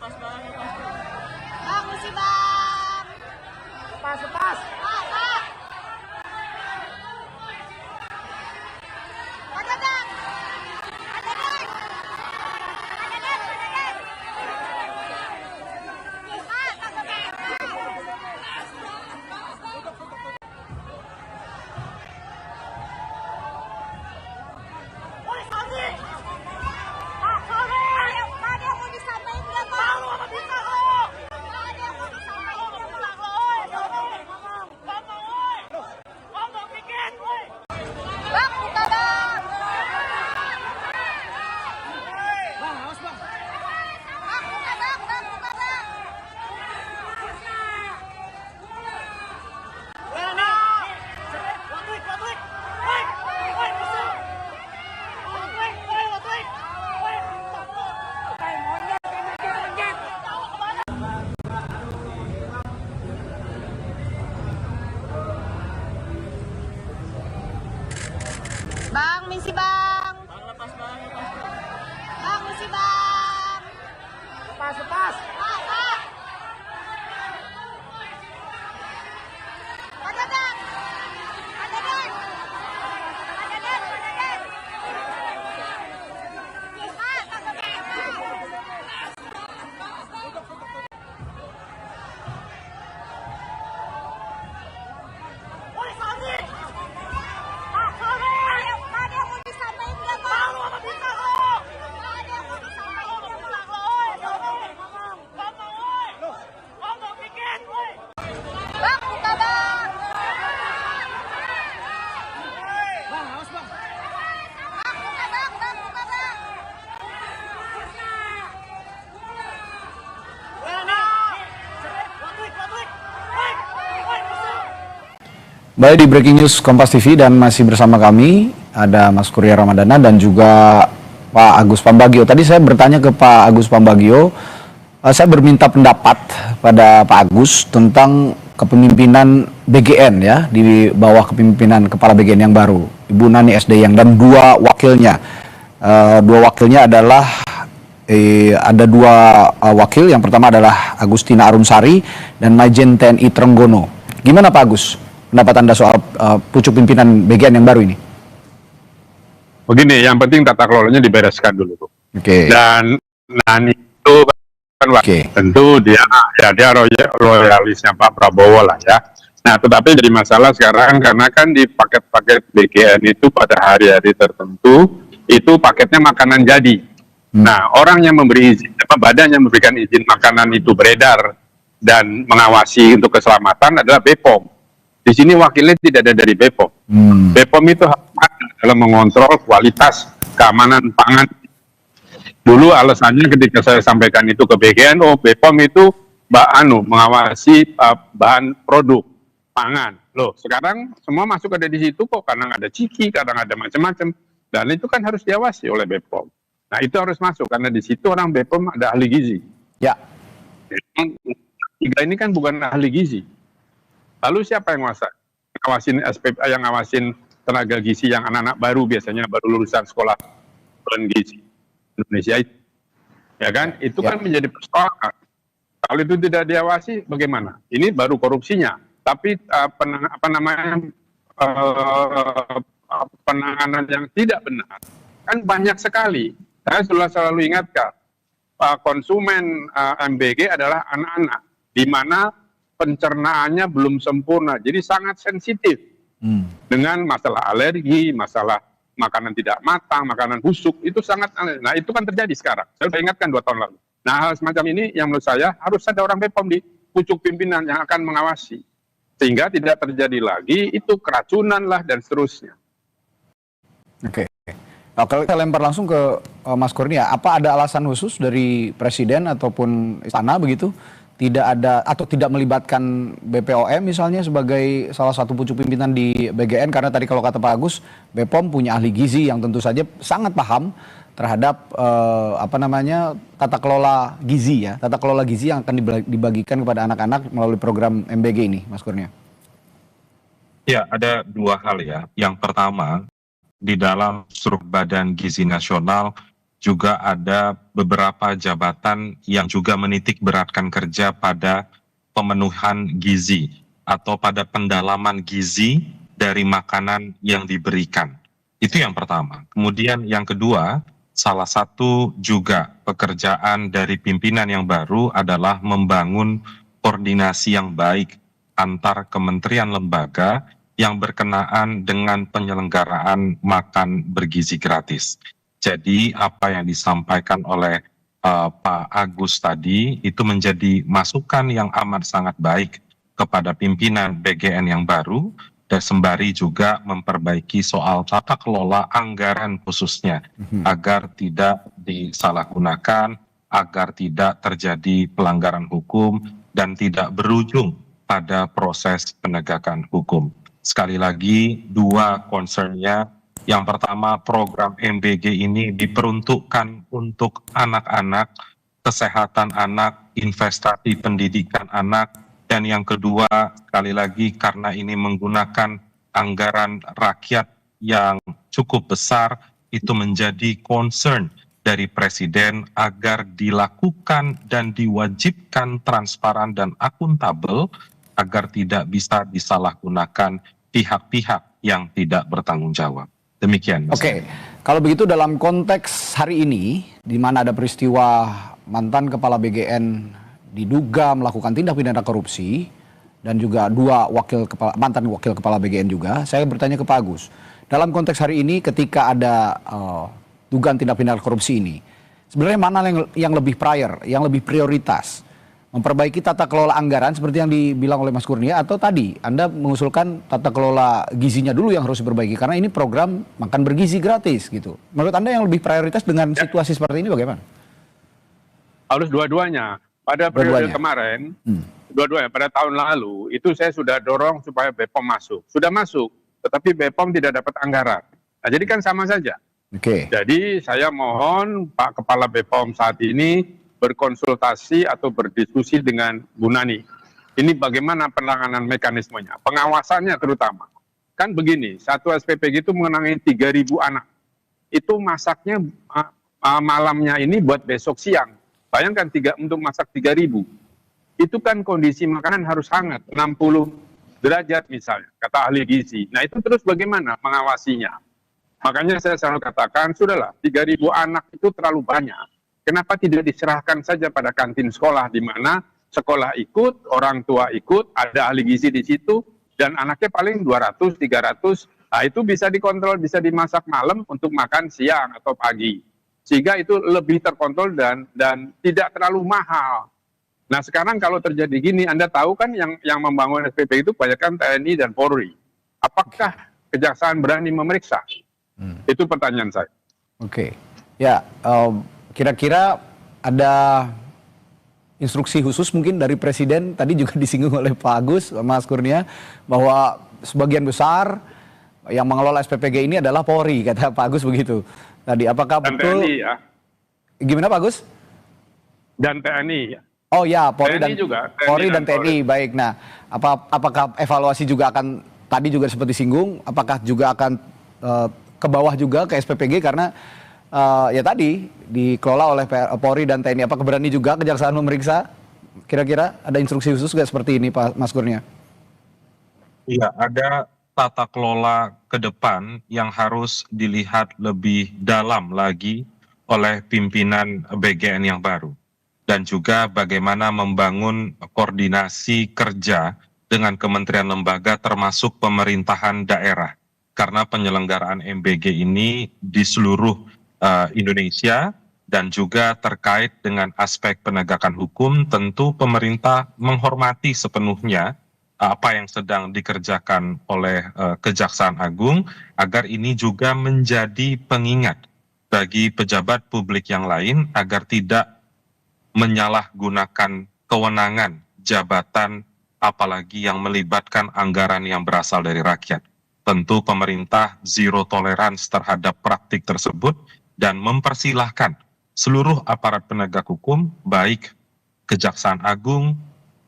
Bang, misi bang. Lepas. Pak, Pak. Ada bang. Ada bang. Ada bang. Pak, Pak, Woi, sorry. Pak, sorry. Ada yang mau disampaikan nggak, Pak? Tahu apa bisa lo? Ada yang mau disampaikan nggak, Pak? Ngomong dikit, woi. Bang, buka bang. Bang, awas bang. Bang, buka bang, buka bang. Bang, misi bang. Bang, misi bang. Lepas. Pak, Pak. Ada bang. Ada bang. Ada bang. Pak, Woi, sorry. Pak, sorry. Ada yang mau disampaikan nggak, Pak? Tahu apa bisa lo? Ada yang mau disampaikan nggak, Pak? Ngomong dikit, woi. Bang, buka bang. Bang, awas bang. Bang, buka bang, buka bang. Baik, di Breaking News Kompas TV dan masih bersama kami ada Mas Kurnia Ramadana dan juga Pak Agus Pambagio. Tadi saya bertanya ke Pak Agus Pambagio, saya berminta pendapat pada Pak Agus tentang kepemimpinan BGN ya, di bawah kepemimpinan Kepala BGN yang baru, Ibu Nani SDYang, dan dua wakilnya. Dua wakilnya adalah ada dua wakil. Yang pertama adalah Agustina Arumsari dan Majen TNI Trenggono. Gimana Pak Agus pendapat Anda soal pucuk pimpinan BGN yang baru ini? Begini, yang penting tata kelolanya dibereskan dulu. Oke. Dan Nani itu kan tentu dia loyalisnya Pak Prabowo lah ya. Nah, tetapi jadi masalah sekarang karena kan di paket-paket BGN itu pada hari-hari tertentu itu paketnya makanan jadi. Nah, orang yang memberi izin, badan yang memberikan izin makanan itu beredar dan mengawasi untuk keselamatan adalah BPOM. Di sini wakilnya tidak ada dari BPOM. BPOM itu dalam mengontrol kualitas keamanan pangan. Dulu alasannya ketika saya sampaikan itu ke BGN, BPOM itu mengawasi bahan produk pangan. Loh, sekarang semua masuk ada di situ kok, kadang ada ciki, kadang ada macam-macam. Dan itu kan harus diawasi oleh BPOM. Nah, itu harus masuk karena di situ orang BPOM ada ahli gizi. Ya. Tiga ini kan bukan ahli gizi. Lalu siapa yang ngawasin SPP, yang ngawasin tenaga gizi yang anak-anak baru, biasanya baru lulusan sekolah gizi Indonesia itu, ya kan? Itu kan menjadi persoalan. Kalau itu tidak diawasi, bagaimana? Ini baru korupsinya, tapi penanganan yang tidak benar kan banyak sekali. Saya selalu ingatkan, konsumen MBG adalah anak-anak, di mana pencernaannya belum sempurna, jadi sangat sensitif dengan masalah alergi, masalah makanan tidak matang, makanan busuk, itu sangat aneh. Nah, itu kan terjadi sekarang. Saya sudah ingatkan 2 tahun lalu. Nah, hal semacam ini yang menurut saya harus ada orang BPOM di pucuk pimpinan yang akan mengawasi, sehingga tidak terjadi lagi itu keracunan lah dan seterusnya. Oke. Nah, kalau kita lempar langsung ke Mas Kurnia, apa ada alasan khusus dari Presiden ataupun Istana begitu tidak ada atau tidak melibatkan BPOM misalnya sebagai salah satu pucuk pimpinan di BGN? Karena tadi kalau kata Pak Agus, BPOM punya ahli gizi yang tentu saja sangat paham terhadap tata kelola gizi ya, tata kelola gizi yang akan dibagikan kepada anak-anak melalui program MBG ini, Mas Kurnia. Ya, ada 2 hal ya. Yang pertama, di dalam struktur Badan Gizi Nasional juga ada beberapa jabatan yang juga menitik beratkan kerja pada pemenuhan gizi atau pada pendalaman gizi dari makanan yang diberikan. Itu yang pertama. Kemudian yang kedua, salah satu juga pekerjaan dari pimpinan yang baru adalah membangun koordinasi yang baik antar kementerian lembaga yang berkenaan dengan penyelenggaraan makan bergizi gratis. Jadi apa yang disampaikan oleh Pak Agus tadi itu menjadi masukan yang amat sangat baik kepada pimpinan BGN yang baru, dan sembari juga memperbaiki soal tata kelola anggaran khususnya agar tidak disalahgunakan, agar tidak terjadi pelanggaran hukum dan tidak berujung pada proses penegakan hukum. Sekali lagi, dua concernnya. Yang pertama, program MBG ini diperuntukkan untuk anak-anak, kesehatan anak, investasi pendidikan anak, dan yang kedua, sekali lagi karena ini menggunakan anggaran rakyat yang cukup besar, itu menjadi concern dari Presiden agar dilakukan dan diwajibkan transparan dan akuntabel agar tidak bisa disalahgunakan pihak-pihak yang tidak bertanggung jawab. Demikian. Oke, kalau begitu dalam konteks hari ini, di mana ada peristiwa mantan kepala BGN diduga melakukan tindak pidana korupsi, dan juga mantan wakil kepala BGN juga, saya bertanya ke Pak Agus. Dalam konteks hari ini ketika ada dugaan tindak pidana korupsi ini, sebenarnya mana yang lebih yang lebih prioritas? Memperbaiki tata kelola anggaran seperti yang dibilang oleh Mas Kurnia, atau tadi Anda mengusulkan tata kelola gizinya dulu yang harus diperbaiki karena ini program makan bergizi gratis gitu. Menurut Anda yang lebih prioritas dengan situasi seperti ini bagaimana? Harus dua-duanya. Pada periode kemarin, dua-duanya pada tahun lalu itu saya sudah dorong supaya BPOM masuk. Sudah masuk, tetapi BPOM tidak dapat anggaran. Nah, jadi kan sama saja. Oke. Jadi saya mohon Pak Kepala BPOM saat ini berkonsultasi atau berdiskusi dengan Bu Nani. Ini bagaimana penanganan mekanismenya, pengawasannya terutama. Kan begini, satu SPPG itu mengenai 3.000 anak. Itu masaknya malamnya ini buat besok siang. Bayangkan untuk masak 3.000. Itu kan kondisi makanan harus hangat, 60 derajat misalnya, kata ahli gizi. Nah itu terus bagaimana mengawasinya? Makanya saya selalu katakan, sudahlah 3.000 anak itu terlalu banyak. Kenapa tidak diserahkan saja pada kantin sekolah, di mana sekolah ikut, orang tua ikut, ada ahli gizi di situ, dan anaknya paling 200, 300, nah itu bisa dikontrol, bisa dimasak malam untuk makan siang atau pagi. Sehingga itu lebih terkontrol dan tidak terlalu mahal. Nah sekarang kalau terjadi gini, Anda tahu kan yang membangun SPP itu kebanyakan TNI dan Polri. Apakah Kejaksaan berani memeriksa? Itu pertanyaan saya. Oke, ya kira-kira ada instruksi khusus mungkin dari Presiden, tadi juga disinggung oleh Pak Agus, Mas Kurnia, bahwa sebagian besar yang mengelola SPPG ini adalah Polri, kata Pak Agus begitu. Tadi apakah dan betul? TNI ya. Gimana Pak Agus? Dan TNI ya. Oh ya, Polri TNI dan juga, Polri dan TNI. Baik. Nah, apakah evaluasi juga akan, tadi juga seperti singgung, apakah juga akan ke bawah juga ke SPPG karena ya tadi dikelola oleh Polri dan TNI. Apakah berani juga Kejaksaan memeriksa? Kira-kira ada instruksi khusus nggak seperti ini, Pak Mas Kurnia? Iya, ada tata kelola ke depan yang harus dilihat lebih dalam lagi oleh pimpinan BGN yang baru. Dan juga bagaimana membangun koordinasi kerja dengan kementerian lembaga termasuk pemerintahan daerah. Karena penyelenggaraan MBG ini di seluruh Indonesia dan juga terkait dengan aspek penegakan hukum, tentu pemerintah menghormati sepenuhnya apa yang sedang dikerjakan oleh Kejaksaan Agung agar ini juga menjadi pengingat bagi pejabat publik yang lain agar tidak menyalahgunakan kewenangan jabatan apalagi yang melibatkan anggaran yang berasal dari rakyat. Tentu pemerintah zero tolerance terhadap praktik tersebut dan mempersilahkan seluruh aparat penegak hukum baik Kejaksaan Agung,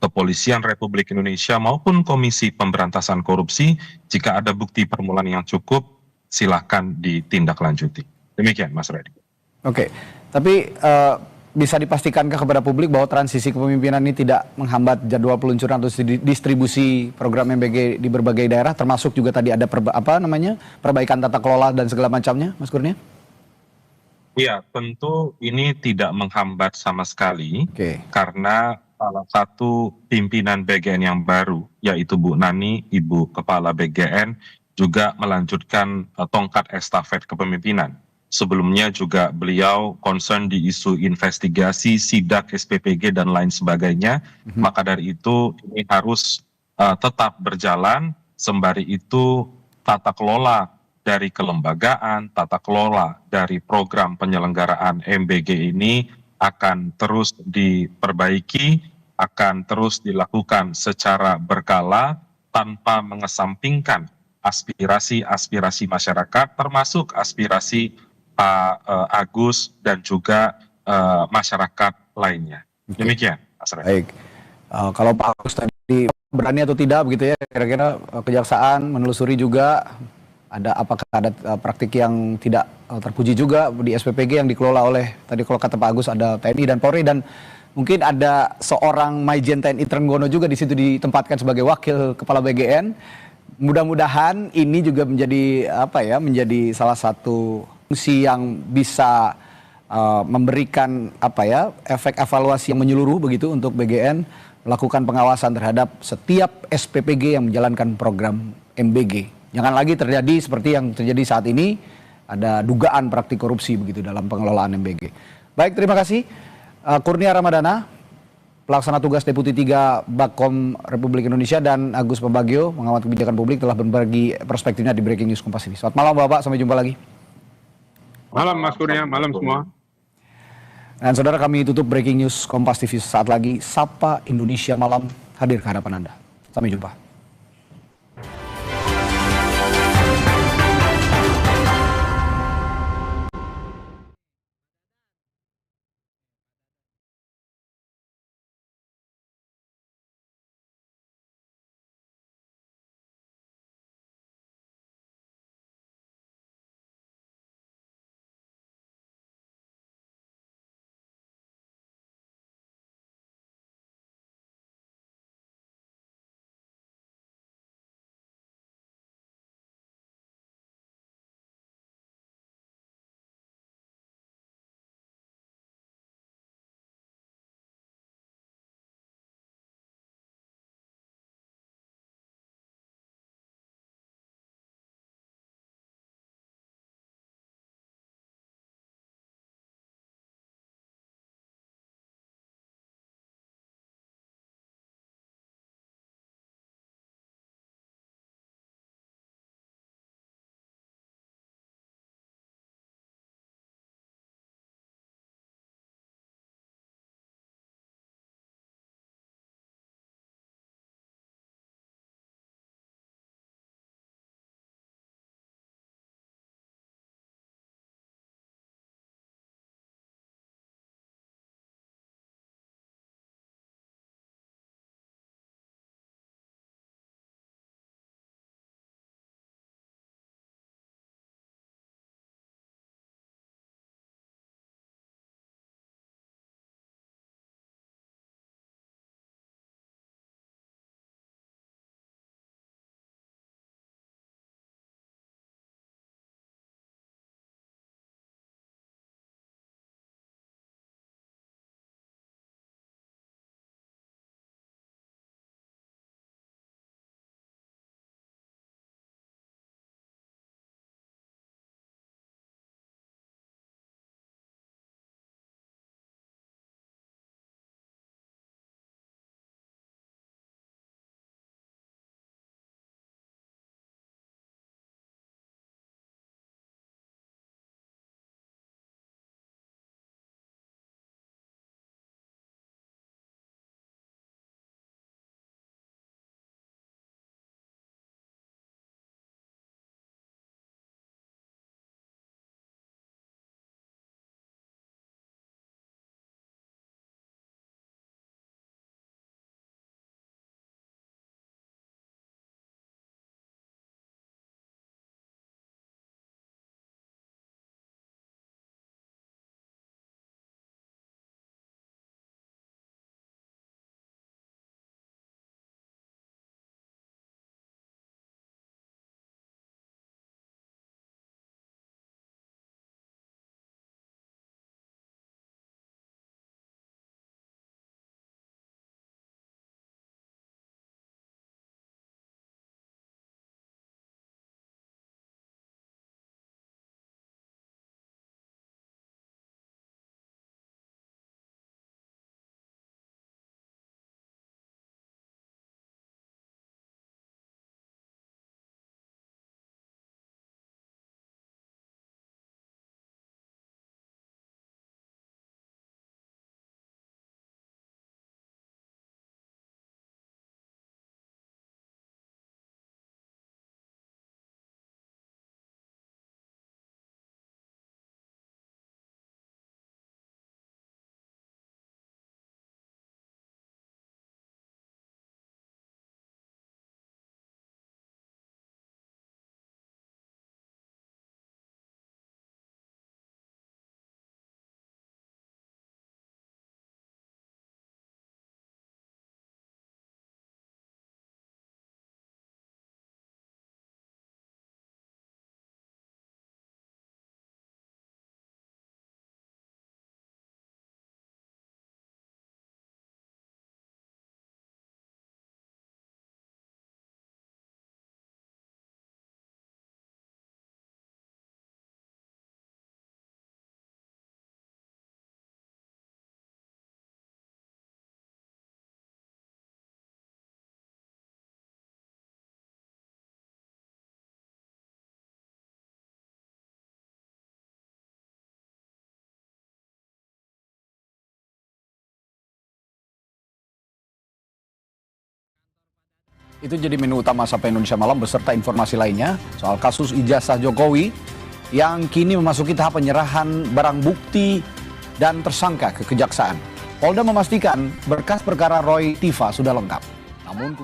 Kepolisian Republik Indonesia maupun Komisi Pemberantasan Korupsi, jika ada bukti permulaan yang cukup, silakan ditindaklanjuti. Demikian, Mas Reddy. Oke, tapi bisa dipastikankah kepada publik bahwa transisi kepemimpinan ini tidak menghambat jadwal peluncuran atau distribusi program MBG di berbagai daerah, termasuk juga tadi ada perbaikan tata kelola dan segala macamnya, Mas Kurnia? Ya, tentu ini tidak menghambat sama sekali, Oke. karena salah satu pimpinan BGN yang baru, yaitu Bu Nani, Ibu Kepala BGN, juga melanjutkan tongkat estafet kepemimpinan. Sebelumnya juga beliau concern di isu investigasi, sidak, SPPG, dan lain sebagainya. Maka dari itu ini harus tetap berjalan, sembari itu tata kelola dari kelembagaan, tata kelola dari program penyelenggaraan MBG ini akan terus diperbaiki, akan terus dilakukan secara berkala tanpa mengesampingkan aspirasi-aspirasi masyarakat, termasuk aspirasi Pak Agus dan juga masyarakat lainnya. Oke. Demikian, Mas Rey. Baik. Kalau Pak Agus tadi berani atau tidak begitu ya, kira-kira kejaksaan menelusuri juga apakah ada praktik yang tidak terpuji juga di SPPG yang dikelola oleh, tadi kalau kata Pak Agus ada TNI dan Polri, dan mungkin ada seorang Maijen TNI Trenggono juga di situ ditempatkan sebagai wakil kepala BGN. Mudah-mudahan ini juga menjadi menjadi salah satu fungsi yang bisa memberikan efek evaluasi yang menyeluruh begitu untuk BGN melakukan pengawasan terhadap setiap SPPG yang menjalankan program MBG. Jangan lagi terjadi seperti yang terjadi saat ini, ada dugaan praktik korupsi begitu dalam pengelolaan MBG. Baik, terima kasih Kurnia Ramadana, Pelaksana Tugas Deputi 3 Bakom Republik Indonesia, dan Agus Pambagio, pengamat kebijakan publik, telah berbagi perspektifnya di Breaking News Kompas TV. Selamat malam Bapak, sampai jumpa lagi. Malam Mas Kurnia, malam semua. Dan saudara, kami tutup Breaking News Kompas TV saat lagi. Sapa Indonesia Malam hadir ke hadapan Anda. Sampai jumpa. Itu jadi menu utama Sapa Indonesia Malam beserta informasi lainnya soal kasus ijazah Jokowi yang kini memasuki tahap penyerahan barang bukti dan tersangka ke kejaksaan. Polda memastikan berkas perkara Roy Tiva sudah lengkap. Namun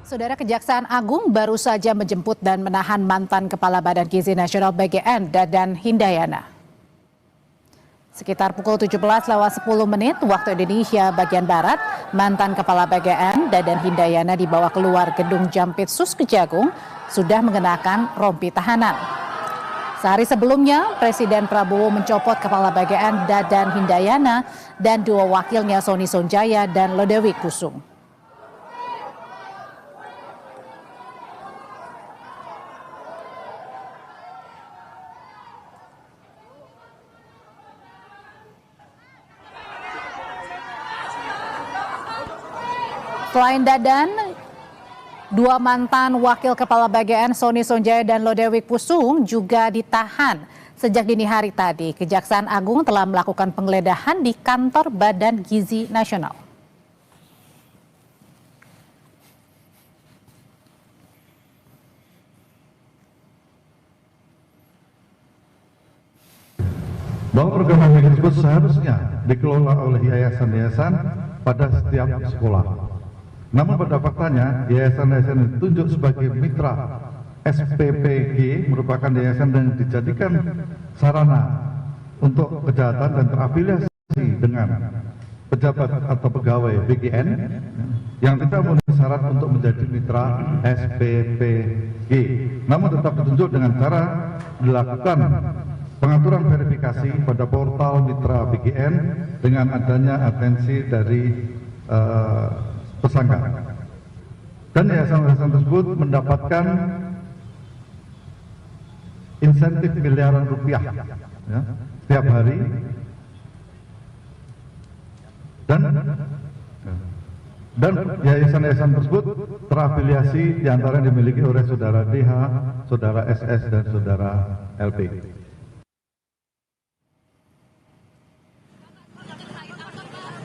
Saudara, Kejaksaan Agung baru saja menjemput dan menahan mantan Kepala Badan Gizi Nasional BGN, Dadan Hindayana. Sekitar pukul 17:10 waktu Indonesia bagian Barat, mantan Kepala BGN, Dadan Hindayana dibawa keluar gedung Jampitsus Kejagung sudah mengenakan rompi tahanan. Sehari sebelumnya, Presiden Prabowo mencopot Kepala BGN Dadan Hindayana dan dua wakilnya Sony Sonjaya dan Lodewijk Kusum. Selain Dadan, dua mantan wakil kepala BGN Sony Sonjaya dan Lodewijk Kusum juga ditahan. Sejak dini hari tadi, Kejaksaan Agung telah melakukan penggeledahan di kantor Badan Gizi Nasional. Bahwa program tersebut seharusnya dikelola oleh yayasan-yayasan pada setiap sekolah. Namun pada faktanya, yayasan-yayasan yang ditunjuk sebagai mitra SPPG merupakan yayasan yang dijadikan sarana untuk kejahatan dan terafiliasi dengan pejabat atau pegawai BGN yang tidak memenuhi syarat untuk menjadi mitra SPPG. Namun tetap ditunjuk dengan cara dilakukan pengaturan verifikasi pada portal mitra BGN dengan adanya atensi dari tersangka. Dan yayasan-yayasan tersebut mendapatkan insentif miliaran rupiah ya, setiap hari, dan yayasan-yayasan tersebut terafiliasi diantara yang dimiliki oleh saudara DH, saudara SS, dan saudara LP.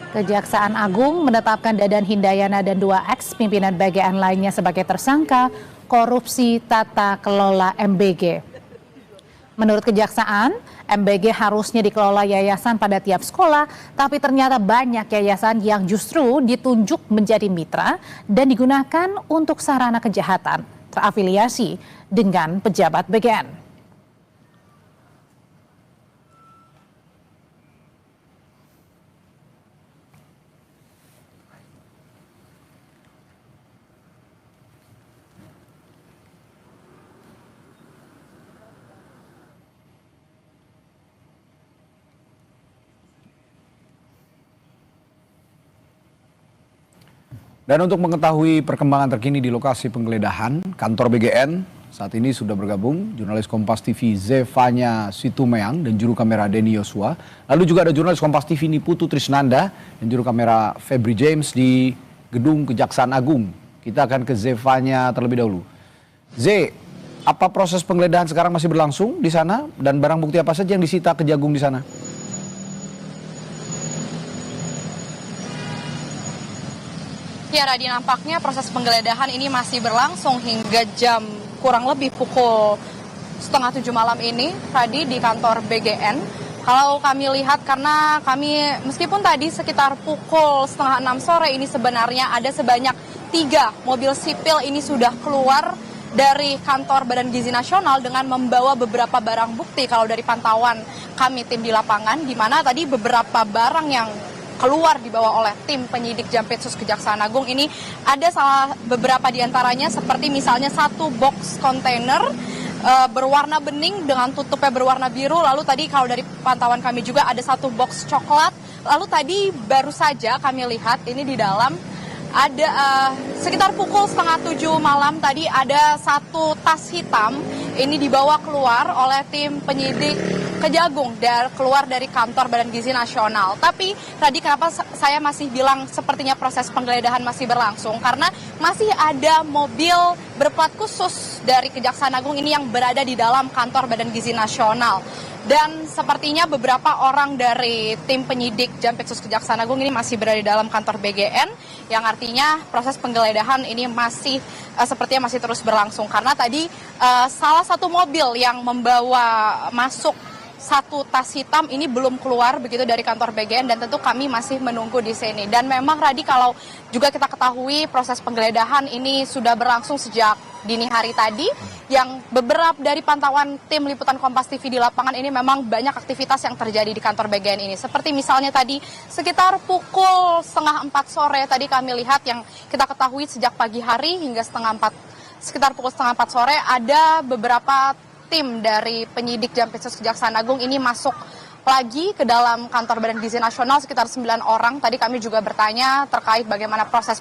Kejaksaan Agung menetapkan Dadan Hindayana dan dua ex-pimpinan BGN lainnya sebagai tersangka korupsi tata kelola MBG. Menurut Kejaksaan, MBG harusnya dikelola yayasan pada tiap sekolah, tapi ternyata banyak yayasan yang justru ditunjuk menjadi mitra dan digunakan untuk sarana kejahatan, terafiliasi dengan pejabat BGN. Dan untuk mengetahui perkembangan terkini di lokasi penggeledahan kantor BGN, saat ini sudah bergabung jurnalis Kompas TV Zevanya Situmeang dan juru kamera Denny Yosua. Lalu juga ada jurnalis Kompas TV Niputu Trisnanda dan juru kamera Febri James di gedung Kejaksaan Agung. Kita akan ke Zevanya terlebih dahulu. Z, apa proses penggeledahan sekarang masih berlangsung di sana dan barang bukti apa saja yang disita Kejagung di sana? Ya Radi, nampaknya proses penggeledahan ini masih berlangsung hingga jam kurang lebih pukul 6:30 malam ini tadi di kantor BGN. Kalau kami lihat, karena kami meskipun tadi sekitar pukul 5:30 sore ini sebenarnya ada sebanyak 3 mobil sipil ini sudah keluar dari kantor Badan Gizi Nasional dengan membawa beberapa barang bukti kalau dari pantauan kami tim di lapangan, di mana tadi beberapa barang yang keluar dibawa oleh tim penyidik Jampitsus Kejaksaan Agung ini ada beberapa diantaranya seperti misalnya satu box kontainer berwarna bening dengan tutupnya berwarna biru. Lalu tadi kalau dari pantauan kami juga ada satu box coklat. Lalu tadi baru saja kami lihat ini di dalam ada sekitar pukul 6:30 malam tadi ada satu tas hitam ini dibawa keluar oleh tim penyidik Kejagung keluar dari kantor Badan Gizi Nasional. Tapi tadi kenapa saya masih bilang sepertinya proses penggeledahan masih berlangsung, karena masih ada mobil berplat khusus dari Kejaksaan Agung ini yang berada di dalam kantor Badan Gizi Nasional. Dan sepertinya beberapa orang dari tim penyidik Jampitsus Kejaksaan Agung ini masih berada di dalam kantor BGN, yang artinya proses penggeledahan ini masih sepertinya masih terus berlangsung. Karena tadi salah satu mobil yang membawa masuk satu tas hitam ini belum keluar begitu dari kantor BGN, dan tentu kami masih menunggu di sini. Dan memang Radi, kalau juga kita ketahui proses penggeledahan ini sudah berlangsung sejak dini hari tadi, yang beberapa dari pantauan tim liputan Kompas TV di lapangan ini memang banyak aktivitas yang terjadi di kantor BGN ini. Seperti misalnya tadi sekitar pukul 3:30 sore tadi kami lihat, yang kita ketahui sejak pagi hari hingga sekitar pukul 3:30 sore ada beberapa tim dari penyidik Jampitsus Kejaksaan Agung ini masuk lagi ke dalam kantor Badan Gizi Nasional, sekitar 9 orang. Tadi kami juga bertanya terkait bagaimana proses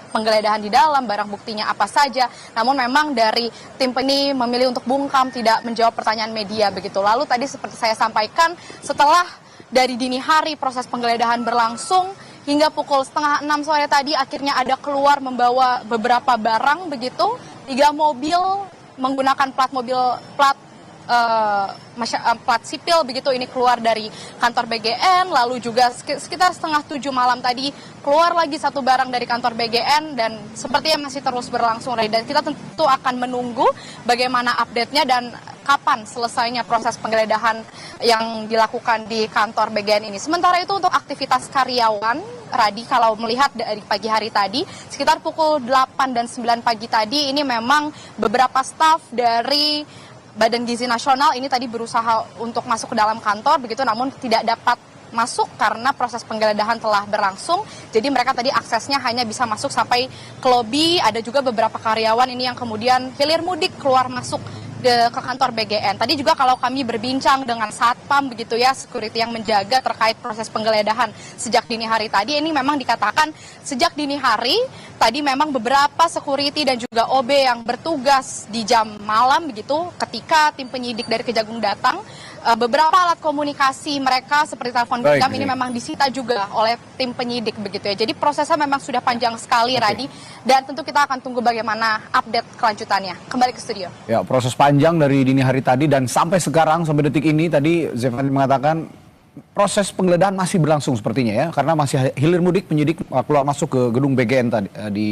penggeledahan di dalam, barang buktinya apa saja. Namun memang dari tim ini memilih untuk bungkam, tidak menjawab pertanyaan media begitu. Lalu tadi seperti saya sampaikan, setelah dari dini hari proses penggeledahan berlangsung, hingga pukul 5:30 sore tadi akhirnya ada keluar membawa beberapa barang begitu, 3 mobil menggunakan plat sipil begitu ini keluar dari kantor BGN. Lalu juga sekitar 6:30 malam tadi keluar lagi satu barang dari kantor BGN, dan sepertinya masih terus berlangsung, dan kita tentu akan menunggu bagaimana update-nya dan kapan selesainya proses penggeledahan yang dilakukan di kantor BGN ini. Sementara itu untuk aktivitas karyawan, Radi, kalau melihat dari pagi hari tadi, sekitar pukul 8 dan 9 pagi tadi, ini memang beberapa staf dari Badan Gizi Nasional ini tadi berusaha untuk masuk ke dalam kantor, begitu, namun tidak dapat masuk karena proses penggeledahan telah berlangsung. Jadi mereka tadi aksesnya hanya bisa masuk sampai ke lobi. Ada juga beberapa karyawan ini yang kemudian hilir mudik keluar masuk ke kantor BGN. Tadi juga kalau kami berbincang dengan satpam begitu ya, security yang menjaga terkait proses penggeledahan sejak dini hari tadi, ini memang dikatakan sejak dini hari tadi memang beberapa security dan juga OB yang bertugas di jam malam begitu, ketika tim penyidik dari Kejagung datang, beberapa alat komunikasi mereka seperti telepon genggam ini memang disita juga oleh tim penyidik begitu ya. Jadi prosesnya memang sudah panjang sekali, Radi, dan tentu kita akan tunggu bagaimana update kelanjutannya. Kembali ke studio. Ya, proses panjang dari dini hari tadi dan sampai sekarang, sampai detik ini, tadi Zefani mengatakan proses penggeledahan masih berlangsung sepertinya ya, karena masih hilir mudik penyidik keluar masuk ke gedung BGN tadi di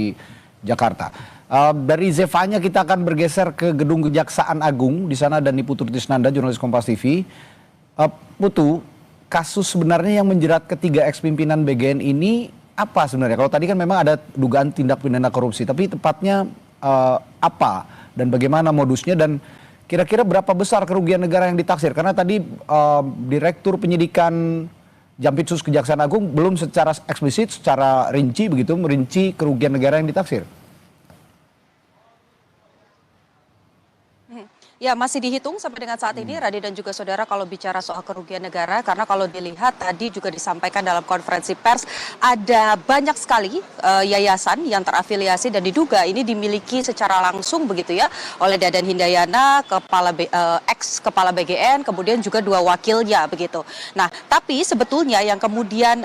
Jakarta. Dari Zefanya kita akan bergeser ke gedung Kejaksaan Agung. Di sana ada Niputu Tisnanda, jurnalis Kompas TV. Putu, kasus sebenarnya yang menjerat ketiga ex-pimpinan BGN ini apa sebenarnya? Kalau tadi kan memang ada dugaan tindak pidana korupsi, tapi tepatnya apa dan bagaimana modusnya, dan kira-kira berapa besar kerugian negara yang ditaksir? Karena tadi Direktur Penyidikan Jampitsus Kejaksaan Agung belum secara eksplisit, secara rinci begitu merinci kerugian negara yang ditaksir. Ya, masih dihitung sampai dengan saat ini, Radi dan juga saudara, kalau bicara soal kerugian negara, karena kalau dilihat tadi juga disampaikan dalam konferensi pers, ada banyak sekali yayasan yang terafiliasi dan diduga ini dimiliki secara langsung begitu ya oleh Dadan Hindayana, ex-kepala BGN, kemudian juga 2 wakilnya begitu. Nah, tapi sebetulnya yang kemudian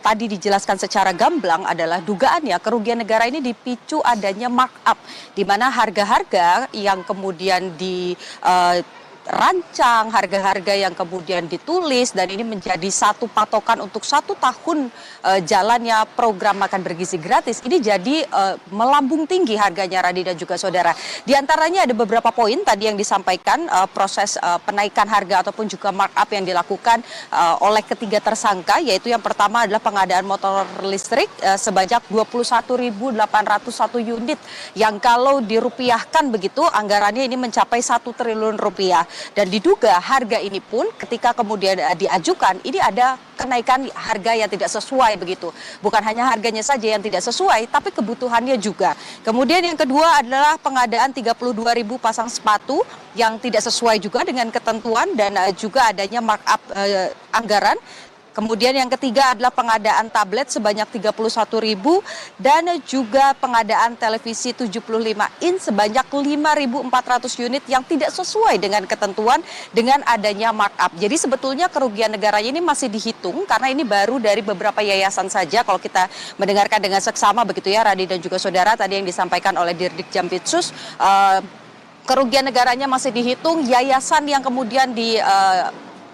tadi dijelaskan secara gamblang adalah dugaannya kerugian negara ini dipicu adanya markup, di mana harga-harga yang kemudian rancang, harga-harga yang kemudian ditulis, dan ini menjadi satu patokan untuk 1 tahun jalannya program makan bergizi gratis, ini jadi melambung tinggi harganya, Radi dan juga saudara. Di antaranya ada beberapa poin tadi yang disampaikan, proses penaikan harga ataupun juga markup yang dilakukan oleh ketiga tersangka, yaitu yang pertama adalah pengadaan motor listrik sebanyak 21.801 unit, yang kalau dirupiahkan begitu anggarannya ini mencapai 1 triliun rupiah. Dan diduga harga ini pun ketika kemudian diajukan, ini ada kenaikan harga yang tidak sesuai begitu. Bukan hanya harganya saja yang tidak sesuai, tapi kebutuhannya juga. Kemudian yang kedua adalah pengadaan 32.000 pasang sepatu yang tidak sesuai juga dengan ketentuan, dan juga adanya markup anggaran Kemudian yang ketiga adalah pengadaan tablet sebanyak 31.000 dan juga pengadaan televisi 75 in sebanyak 5.400 unit yang tidak sesuai dengan ketentuan dengan adanya markup. Jadi sebetulnya kerugian negaranya ini masih dihitung karena ini baru dari beberapa yayasan saja. Kalau kita mendengarkan dengan seksama begitu ya Radi dan juga saudara tadi yang disampaikan oleh Dirdik Jampitsus, kerugian negaranya masih dihitung, yayasan yang kemudian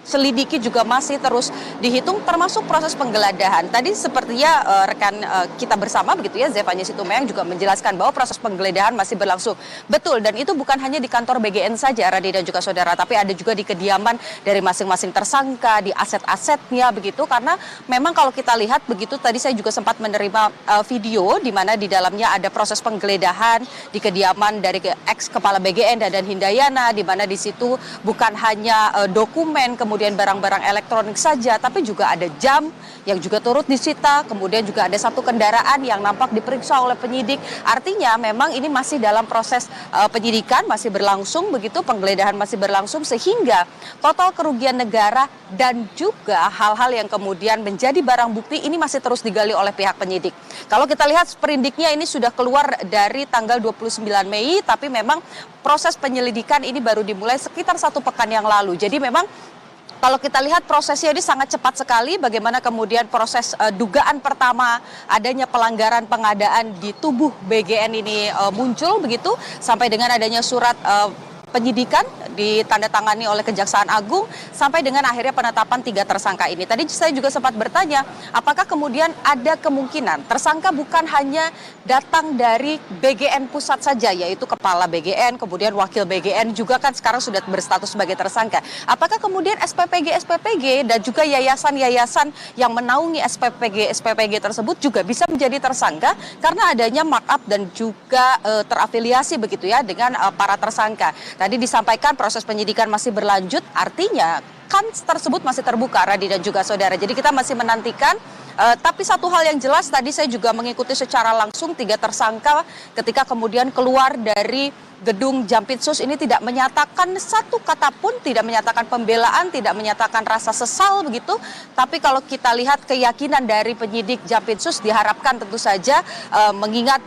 selidiki juga masih terus dihitung termasuk proses penggeledahan. Tadi sepertinya rekan kita bersama begitu ya Zefanya Situmorang juga menjelaskan bahwa proses penggeledahan masih berlangsung. Betul, dan itu bukan hanya di kantor BGN saja Radi dan juga saudara, tapi ada juga di kediaman dari masing-masing tersangka, di aset-asetnya begitu, karena memang kalau kita lihat begitu tadi saya juga sempat menerima video di mana di dalamnya ada proses penggeledahan di kediaman dari ex kepala BGN Dadan Hindayana, di mana di situ bukan hanya dokumen kemudian barang-barang elektronik saja, tapi juga ada jam yang juga turut disita, kemudian juga ada satu kendaraan yang nampak diperiksa oleh penyidik. Artinya memang ini masih dalam proses penyidikan, masih berlangsung begitu, penggeledahan masih berlangsung, sehingga total kerugian negara dan juga hal-hal yang kemudian menjadi barang bukti ini masih terus digali oleh pihak penyidik. Kalau kita lihat sprindiknya ini sudah keluar dari tanggal 29 Mei, tapi memang proses penyelidikan ini baru dimulai sekitar 1 pekan yang lalu. Jadi memang kalau kita lihat prosesnya ini sangat cepat sekali, bagaimana kemudian proses dugaan pertama adanya pelanggaran pengadaan di tubuh BGN ini muncul begitu, sampai dengan adanya surat penyidikan ditandatangani oleh Kejaksaan Agung sampai dengan akhirnya penetapan 3 tersangka ini. Tadi saya juga sempat bertanya, apakah kemudian ada kemungkinan tersangka bukan hanya datang dari BGN pusat saja, yaitu kepala BGN, kemudian wakil BGN juga kan sekarang sudah berstatus sebagai tersangka. Apakah kemudian SPPG dan juga yayasan-yayasan yang menaungi SPPG tersebut juga bisa menjadi tersangka karena adanya markup dan juga terafiliasi begitu ya dengan para tersangka. Tadi disampaikan proses penyidikan masih berlanjut, artinya kan tersebut masih terbuka Radi dan juga saudara. Jadi kita masih menantikan, tapi satu hal yang jelas tadi saya juga mengikuti secara langsung 3 tersangka ketika kemudian keluar dari gedung Jampitsus ini tidak menyatakan satu kata pun, tidak menyatakan pembelaan, tidak menyatakan rasa sesal begitu. Tapi kalau kita lihat keyakinan dari penyidik Jampitsus diharapkan tentu saja mengingat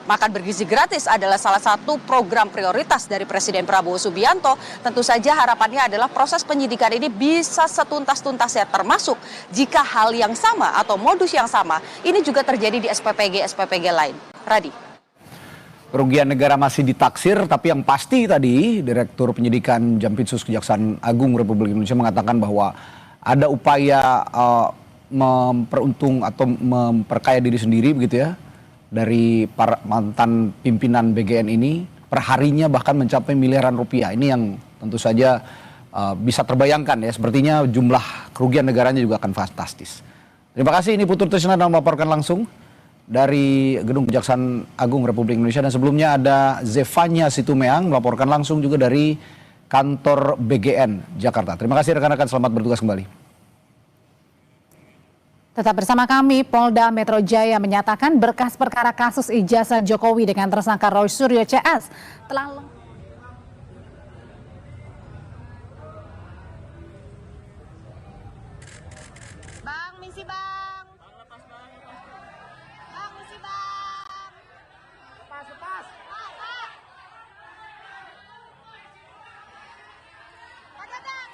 makan bergizi gratis adalah salah satu program prioritas dari Presiden Prabowo Subianto. Tentu saja harapannya adalah proses penyidikan ini bisa setuntas-tuntasnya, termasuk jika hal yang sama atau modus yang sama ini juga terjadi di SPPG lain. Radi. Kerugian negara masih ditaksir, tapi yang pasti tadi Direktur Penyidikan Jampitsus Kejaksaan Agung Republik Indonesia mengatakan bahwa ada upaya memperuntung atau memperkaya diri sendiri begitu ya, dari para mantan pimpinan BGN ini, perharinya bahkan mencapai miliaran rupiah. Ini yang tentu saja bisa terbayangkan ya, sepertinya jumlah kerugian negaranya juga akan fantastis. Terima kasih, ini Putu Trisnanda melaporkan langsung dari Gedung Kejaksaan Agung Republik Indonesia, dan sebelumnya ada Zefanya Situmorang melaporkan langsung juga dari kantor BGN Jakarta. Terima kasih rekan-rekan, selamat bertugas kembali. Tetap bersama kami, Polda Metro Jaya menyatakan berkas perkara kasus ijazah Jokowi dengan tersangka Roy Suryo CS telah lengkap. Bang, misi bang. Bang, misi bang. Lepas. Pak Dadang.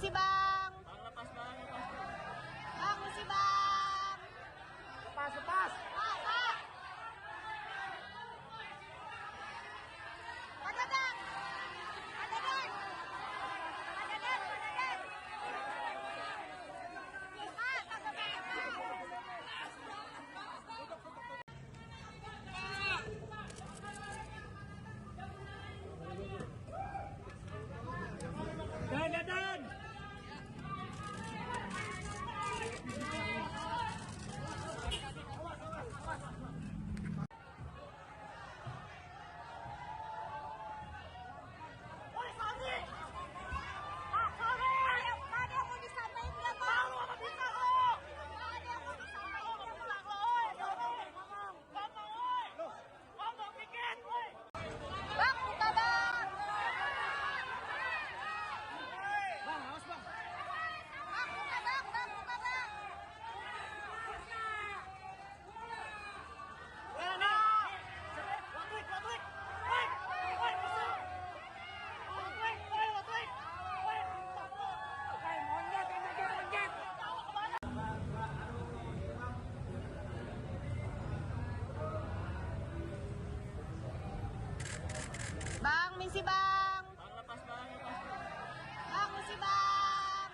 misi bang. Bang, misi bang. Lepas, lepas. Pak, pak. Ada dan. Ada dan. Ada dan, ada dan. Pak, tangkap pak. Dan. Woi, Sami. Pak, Sami. Ada yang mau disampaikan nggak, Pak? Tahu apa bisa lo? Ada yang mau disampaikan nggak, Pak? Woi, Sami. Ngomong, woi. Ngomong dikit, woi. Bang, buka, Bang. Bang, awas bang. Bang, buka, Bang. Bang, buka, Bang. Watwik. Woi, masuk. Watwik. Monjat. Bang, misi bang. Bang, misi bang.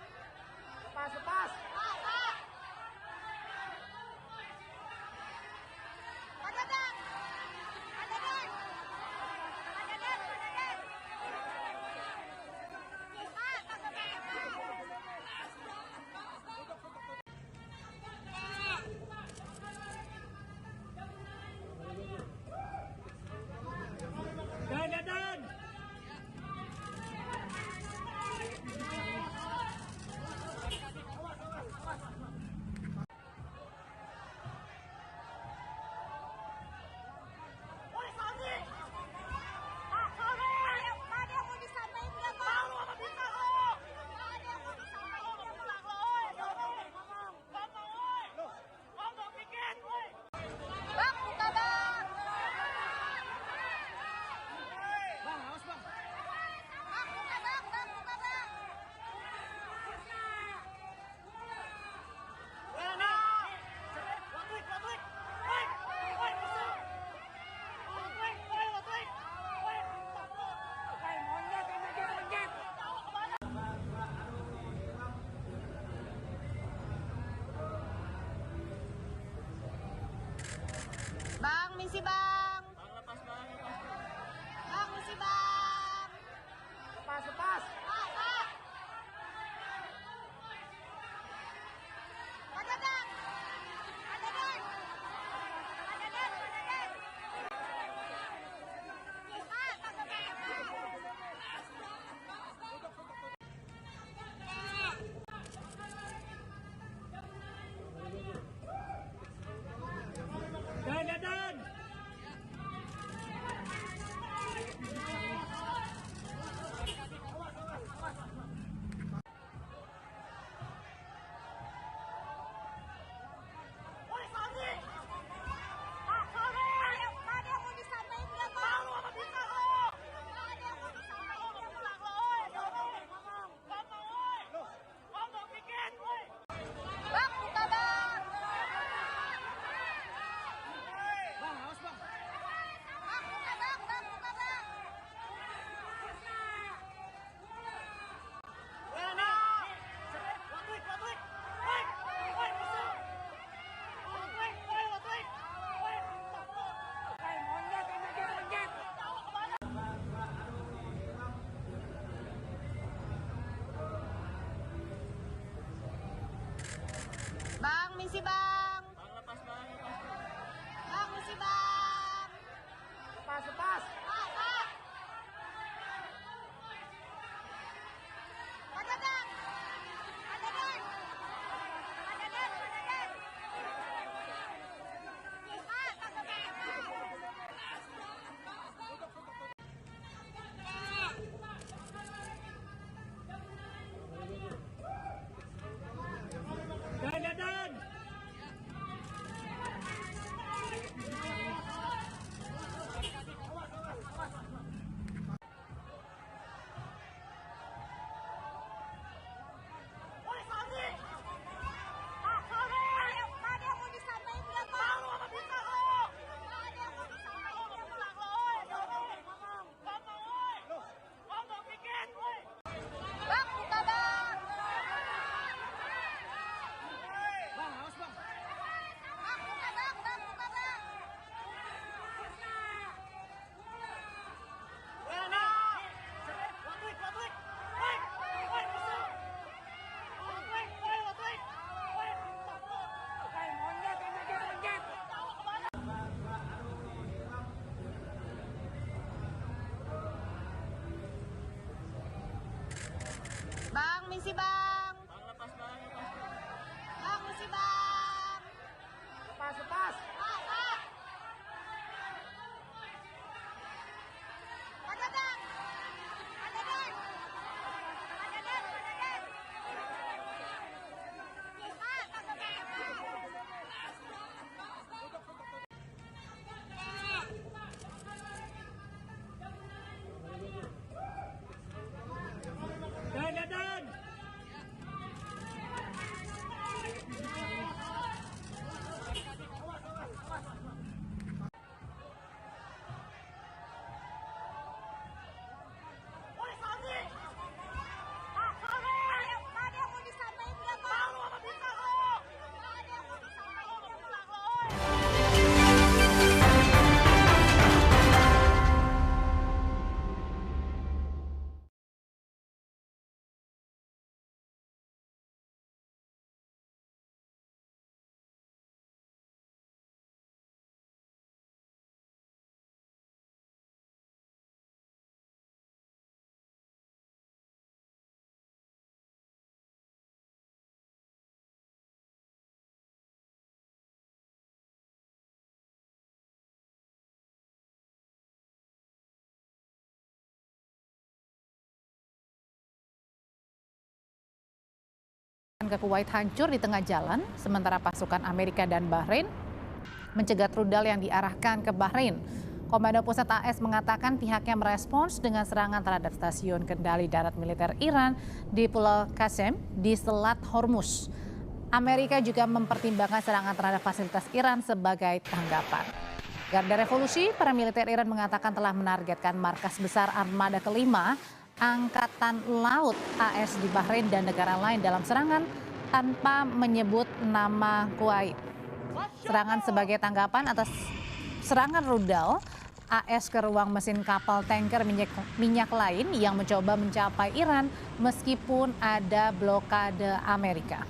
Lepas. Pak, pak. Ada dan. Ada dan. Ada dan, ada dan. Pak, tangkap pak. Dan. misi bang. Bang, misi bang. Lepas. Pak, Pak. Pak Dadang. Pak Dadang. Pak Dadang, Pak Dadang. Pak, tangkap saya, Pak. Dan. Woi, Sandi. Pak, Sandi. Pak, ada yang mau disampaikan nggak, Pak? Malu apa bisa lo? Pak, ada yang mau disampaikan nggak, Pak? Ke Kuwait hancur di tengah jalan, sementara pasukan Amerika dan Bahrain mencegat rudal yang diarahkan ke Bahrain. Komando Pusat AS mengatakan pihaknya merespons dengan serangan terhadap stasiun kendali darat militer Iran di Pulau Qasem di Selat Hormuz. Amerika juga mempertimbangkan serangan terhadap fasilitas Iran sebagai tanggapan. Garda Revolusi, para militer Iran mengatakan telah menargetkan markas besar armada kelima Angkatan Laut AS di Bahrain dan negara lain dalam serangan tanpa menyebut nama Kuwait. Serangan sebagai tanggapan atas serangan rudal AS ke ruang mesin kapal tanker minyak lain yang mencoba mencapai Iran meskipun ada blokade Amerika.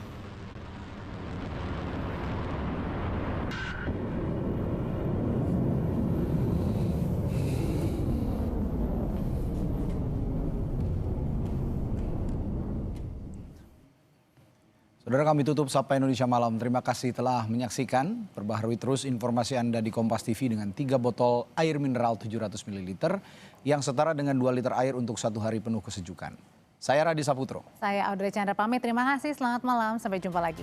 Saudara, kami tutup Sapa Indonesia Malam. Terima kasih telah menyaksikan. Perbaharui terus informasi Anda di Kompas TV dengan 3 botol air mineral 700 ml yang setara dengan 2 liter air untuk 1 hari penuh kesejukan. Saya Radi Saputro. Saya Audrey Chandra pamit. Terima kasih. Selamat malam. Sampai jumpa lagi.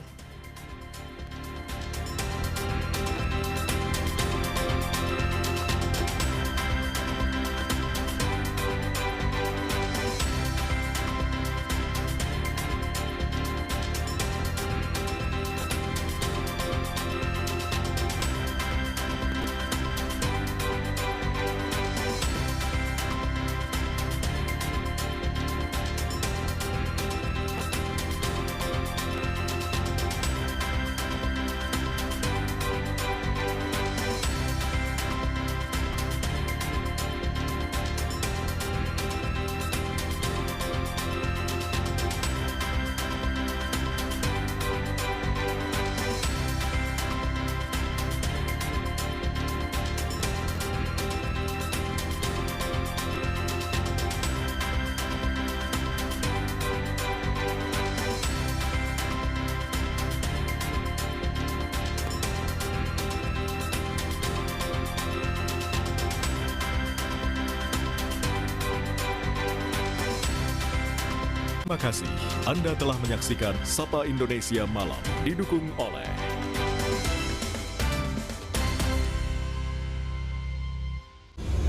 Terima kasih Anda telah menyaksikan Sapa Indonesia Malam, didukung oleh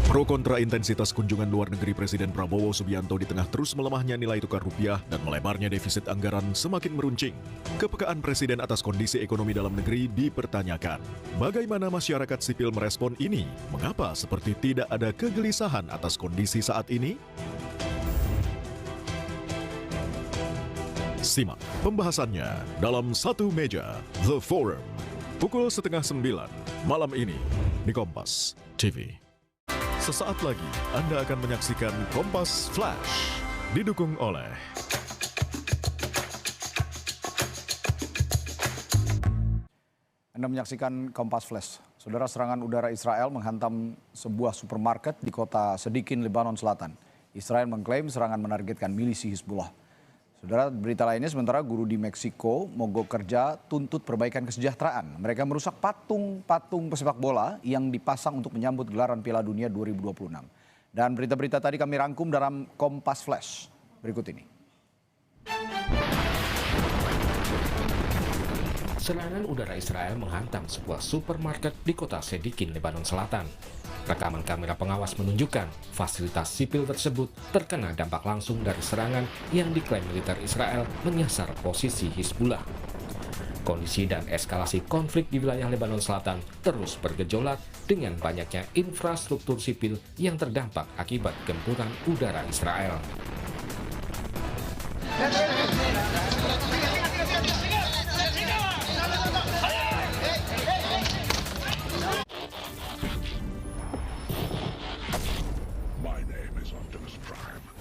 pro kontra intensitas kunjungan luar negeri Presiden Prabowo Subianto di tengah terus melemahnya nilai tukar rupiah dan melebarnya defisit anggaran semakin meruncing. Kepekaan Presiden atas kondisi ekonomi dalam negeri dipertanyakan. Bagaimana masyarakat sipil merespon ini? Mengapa seperti tidak ada kegelisahan atas kondisi saat ini? Simak pembahasannya dalam Satu Meja The Forum, pukul 8:30 malam ini di Kompas TV. Sesaat lagi Anda akan menyaksikan Kompas Flash, didukung oleh Anda menyaksikan Kompas Flash. Saudara, serangan udara Israel menghantam sebuah supermarket di kota Sedikin, Lebanon Selatan. Israel mengklaim serangan menargetkan milisi Hizbullah. Saudara, berita lainnya sementara guru di Meksiko mogok kerja tuntut perbaikan kesejahteraan. Mereka merusak patung-patung pesepak bola yang dipasang untuk menyambut gelaran Piala Dunia 2026. Dan berita-berita tadi kami rangkum dalam Kompas Flash. Berikut ini. Serangan udara Israel menghantam sebuah supermarket di kota Sedikin, Lebanon Selatan. Rekaman kamera pengawas menunjukkan fasilitas sipil tersebut terkena dampak langsung dari serangan yang diklaim militer Israel menyasar posisi Hizbullah. Kondisi dan eskalasi konflik di wilayah Lebanon Selatan terus bergejolak dengan banyaknya infrastruktur sipil yang terdampak akibat gempuran udara Israel.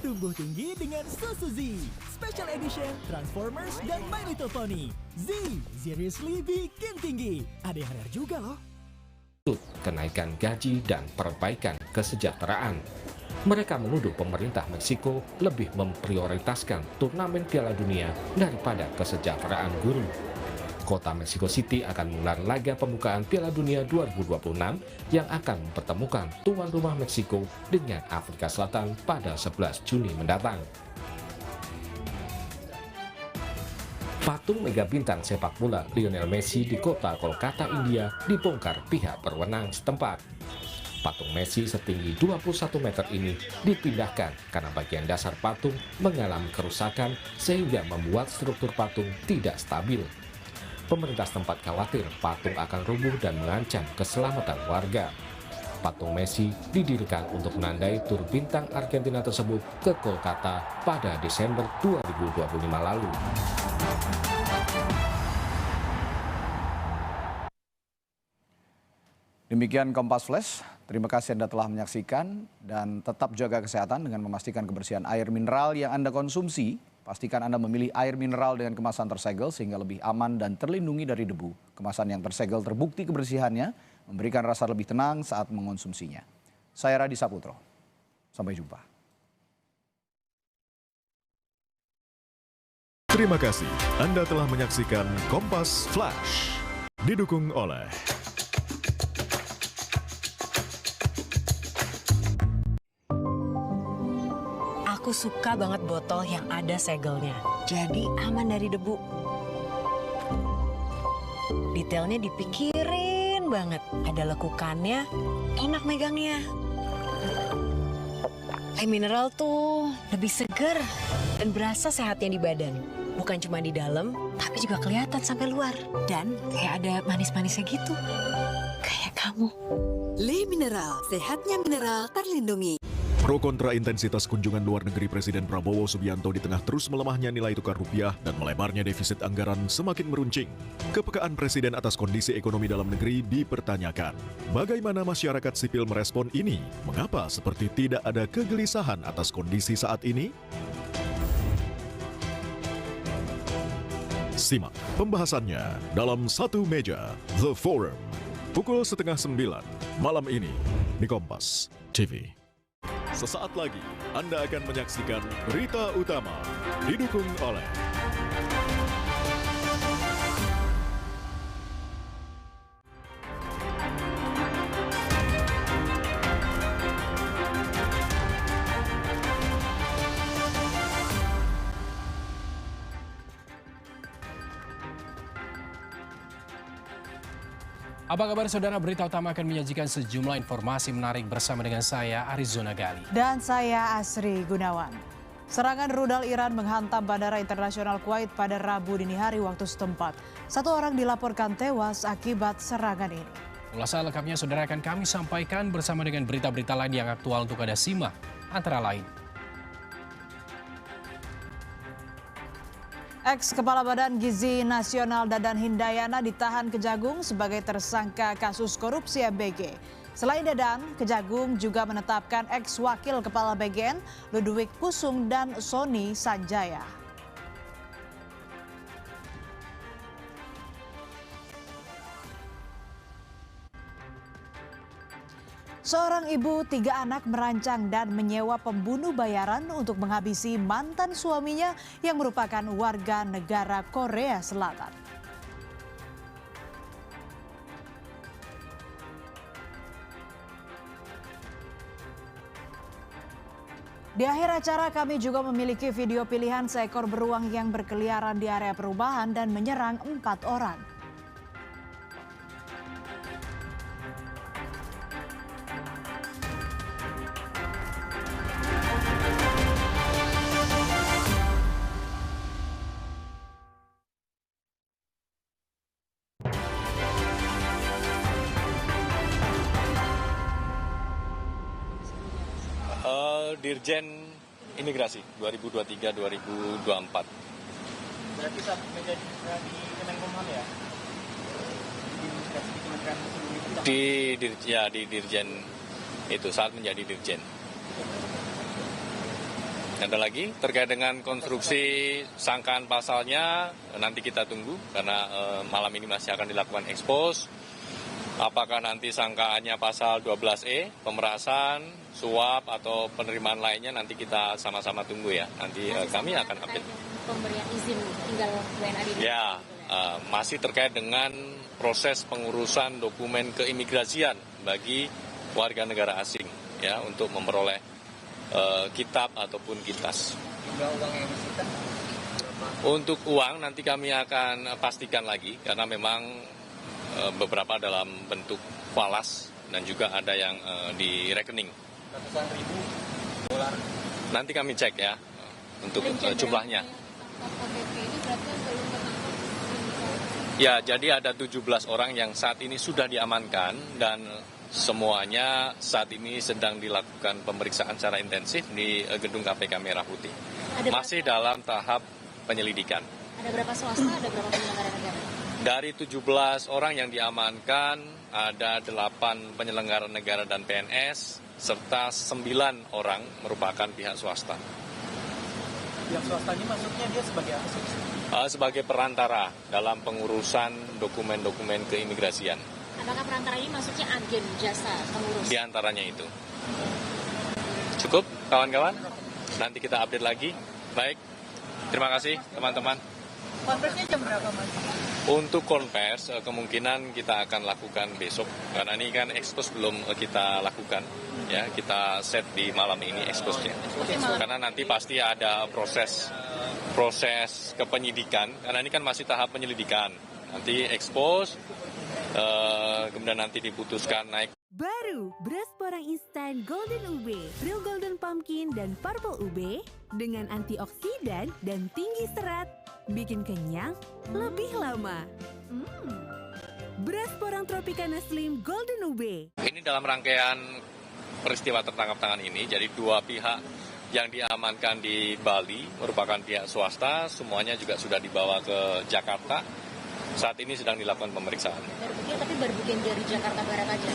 Tumbuh tinggi dengan susu Z. Special Edition Transformers dan My Little Pony. Z, seriously bikin tinggi. Ada yang rare juga loh. Kenaikan gaji dan perbaikan kesejahteraan. Mereka menuduh pemerintah Meksiko lebih memprioritaskan turnamen Piala Dunia daripada kesejahteraan guru. Kota Mexico City akan menggelar laga pembukaan Piala Dunia 2026 yang akan mempertemukan tuan rumah Meksiko dengan Afrika Selatan pada 11 Juni mendatang. Patung mega bintang sepak bola Lionel Messi di kota Kolkata, India dibongkar pihak berwenang setempat. Patung Messi setinggi 21 meter ini dipindahkan karena bagian dasar patung mengalami kerusakan sehingga membuat struktur patung tidak stabil. Pemerintah setempat khawatir patung akan rubuh dan mengancam keselamatan warga. Patung Messi didirikan untuk menandai tur bintang Argentina tersebut ke Kolkata pada Desember 2025 lalu. Demikian Kompas Flash. Terima kasih Anda telah menyaksikan dan tetap jaga kesehatan dengan memastikan kebersihan air mineral yang Anda konsumsi. Pastikan Anda memilih air mineral dengan kemasan tersegel sehingga lebih aman dan terlindungi dari debu. Kemasan yang tersegel terbukti kebersihannya, memberikan rasa lebih tenang saat mengonsumsinya. Saya Radi Saputro. Sampai jumpa. Terima kasih Anda telah menyaksikan Kompas Flash. Didukung oleh Aku suka banget botol yang ada segelnya. Jadi aman dari debu. Detailnya dipikirin banget. Ada lekukannya, enak megangnya. Air mineral tuh lebih seger dan berasa sehatnya di badan. Bukan cuma di dalam, tapi juga kelihatan sampai luar. Dan kayak ada manis-manisnya gitu. Kayak kamu. Le Mineral, sehatnya mineral terlindungi. pro kontra intensitas kunjungan luar negeri Presiden Prabowo Subianto di tengah terus melemahnya nilai tukar rupiah dan melebarnya defisit anggaran semakin meruncing. Kepekaan Presiden atas kondisi ekonomi dalam negeri dipertanyakan. Bagaimana masyarakat sipil merespon ini? Mengapa seperti tidak ada kegelisahan atas kondisi saat ini? Simak pembahasannya dalam Satu Meja The Forum pukul 8:30 malam ini di Kompas TV. Sesaat lagi Anda akan menyaksikan berita utama didukung oleh Apa kabar saudara? Berita utama akan menyajikan sejumlah informasi menarik bersama dengan saya Arizona Gali. Dan saya Asri Gunawan. Serangan rudal Iran menghantam Bandara Internasional Kuwait pada Rabu dini hari waktu setempat. 1 orang dilaporkan tewas akibat serangan ini. Ulasan lengkapnya saudara akan kami sampaikan bersama dengan berita-berita lain yang aktual untuk Anda simak. Antara lain, Ex-Kepala Badan Gizi Nasional Dadan Hindayana ditahan Kejagung sebagai tersangka kasus korupsi ABG. Selain Dadan, Kejagung juga menetapkan ex-wakil Kepala BGN Ludwig Pusung dan Sony Sanjaya. Seorang ibu 3 anak merancang dan menyewa pembunuh bayaran untuk menghabisi mantan suaminya yang merupakan warga negara Korea Selatan. Di akhir acara kami juga memiliki video pilihan seekor beruang yang berkeliaran di area perumahan dan menyerang 4 orang. Dirjen Imigrasi 2023-2024. Berarti saat menjadi di Kemenkumham ya? Di Dirjen itu saat menjadi Dirjen. Ada lagi terkait dengan konstruksi sangkaan pasalnya, nanti kita tunggu karena malam ini masih akan dilakukan ekspos. Apakah nanti sangkaannya pasal 12E, pemerasan, suap, atau penerimaan lainnya nanti kita sama-sama tunggu ya. Nanti kami akan update. Pemberian izin tinggal WNA di Ya, masih terkait dengan proses pengurusan dokumen keimigrasian bagi warga negara asing ya untuk memperoleh kitab ataupun kitas. Uang yang disita? Untuk uang nanti kami akan pastikan lagi karena memang beberapa dalam bentuk falas dan juga ada yang di rekening. Ratusan ribu dolar. Nanti kami cek ya untuk jumlahnya. Ya, jadi ada 17 orang yang saat ini sudah diamankan dan semuanya saat ini sedang dilakukan pemeriksaan secara intensif di gedung KPK Merah Putih. Masih dalam tahap penyelidikan. Ada berapa swasta, ada berapa penyelenggara negara? Dari 17 orang yang diamankan, ada 8 penyelenggara negara dan PNS, serta 9 orang merupakan pihak swasta. Pihak swasta ini maksudnya dia sebagai apa sih? Sebagai perantara dalam pengurusan dokumen-dokumen keimigrasian. Apakah perantara ini maksudnya agen jasa pengurus? Di antaranya itu. Cukup, kawan-kawan? Nanti kita update lagi. Baik, terima kasih teman-teman. Konversinya jam berapa, Mas? Untuk konvers kemungkinan kita akan lakukan besok karena ini kan ekspos belum kita lakukan ya, kita set di malam ini eksposnya karena nanti pasti ada proses kepenyidikan karena ini kan masih tahap penyelidikan, nanti ekspos kemudian nanti diputuskan naik. Baru beras porang instan Golden UB, Real Golden Pumpkin dan Purple UB dengan antioksidan dan tinggi serat, bikin kenyang lebih lama. Beras porang Tropicana Slim Golden UB. Ini dalam rangkaian peristiwa tertangkap tangan ini, jadi 2 pihak yang diamankan di Bali merupakan pihak swasta, semuanya juga sudah dibawa ke Jakarta. Saat ini sedang dilakukan pemeriksaan. Tapi baru bikin dari Jakarta Barat aja?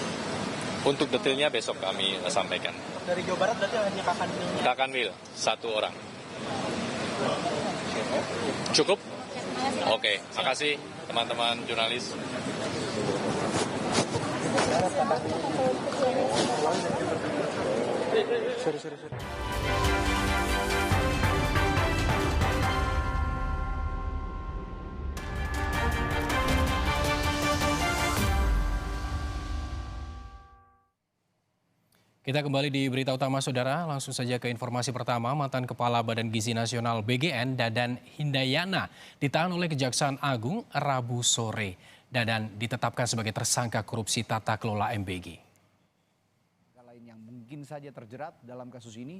Untuk detailnya besok kami sampaikan. Dari Jawa Barat berarti hanya Kakanwil? Kakanwil, 1 orang. Cukup? Oke, makasih teman-teman jurnalis. Sorry. Kita kembali di berita utama saudara, langsung saja ke informasi pertama. Mantan Kepala Badan Gizi Nasional BGN Dadan Hindayana ditahan oleh Kejaksaan Agung Rabu sore. Dadan ditetapkan sebagai tersangka korupsi tata kelola MBG. Lain yang mungkin saja terjerat dalam kasus ini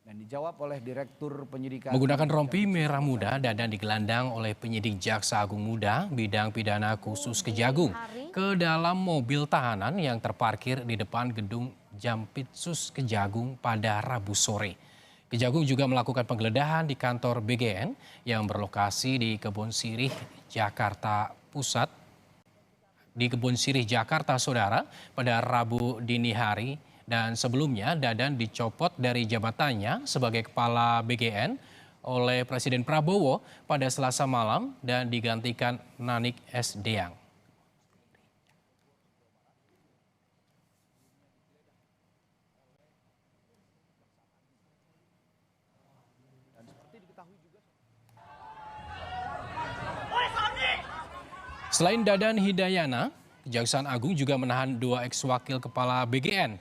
dan dijawab oleh Direktur Penyidikan. Menggunakan rompi merah muda, Dadan digelandang oleh penyidik Jaksa Agung Muda bidang pidana khusus Kejagung ke dalam mobil tahanan yang terparkir di depan gedung Jampitsus Kejagung pada Rabu sore. Kejagung juga melakukan penggeledahan di kantor BGN yang berlokasi di Kebon Sirih, Jakarta Pusat. Di Kebon Sirih, Jakarta, saudara, pada Rabu dini hari. Dan sebelumnya Dadan dicopot dari jabatannya sebagai Kepala BGN oleh Presiden Prabowo pada Selasa malam dan digantikan Nanik S. Deang. Selain Dadan Hidayana, Kejaksaan Agung juga menahan 2 ex-wakil kepala BGN,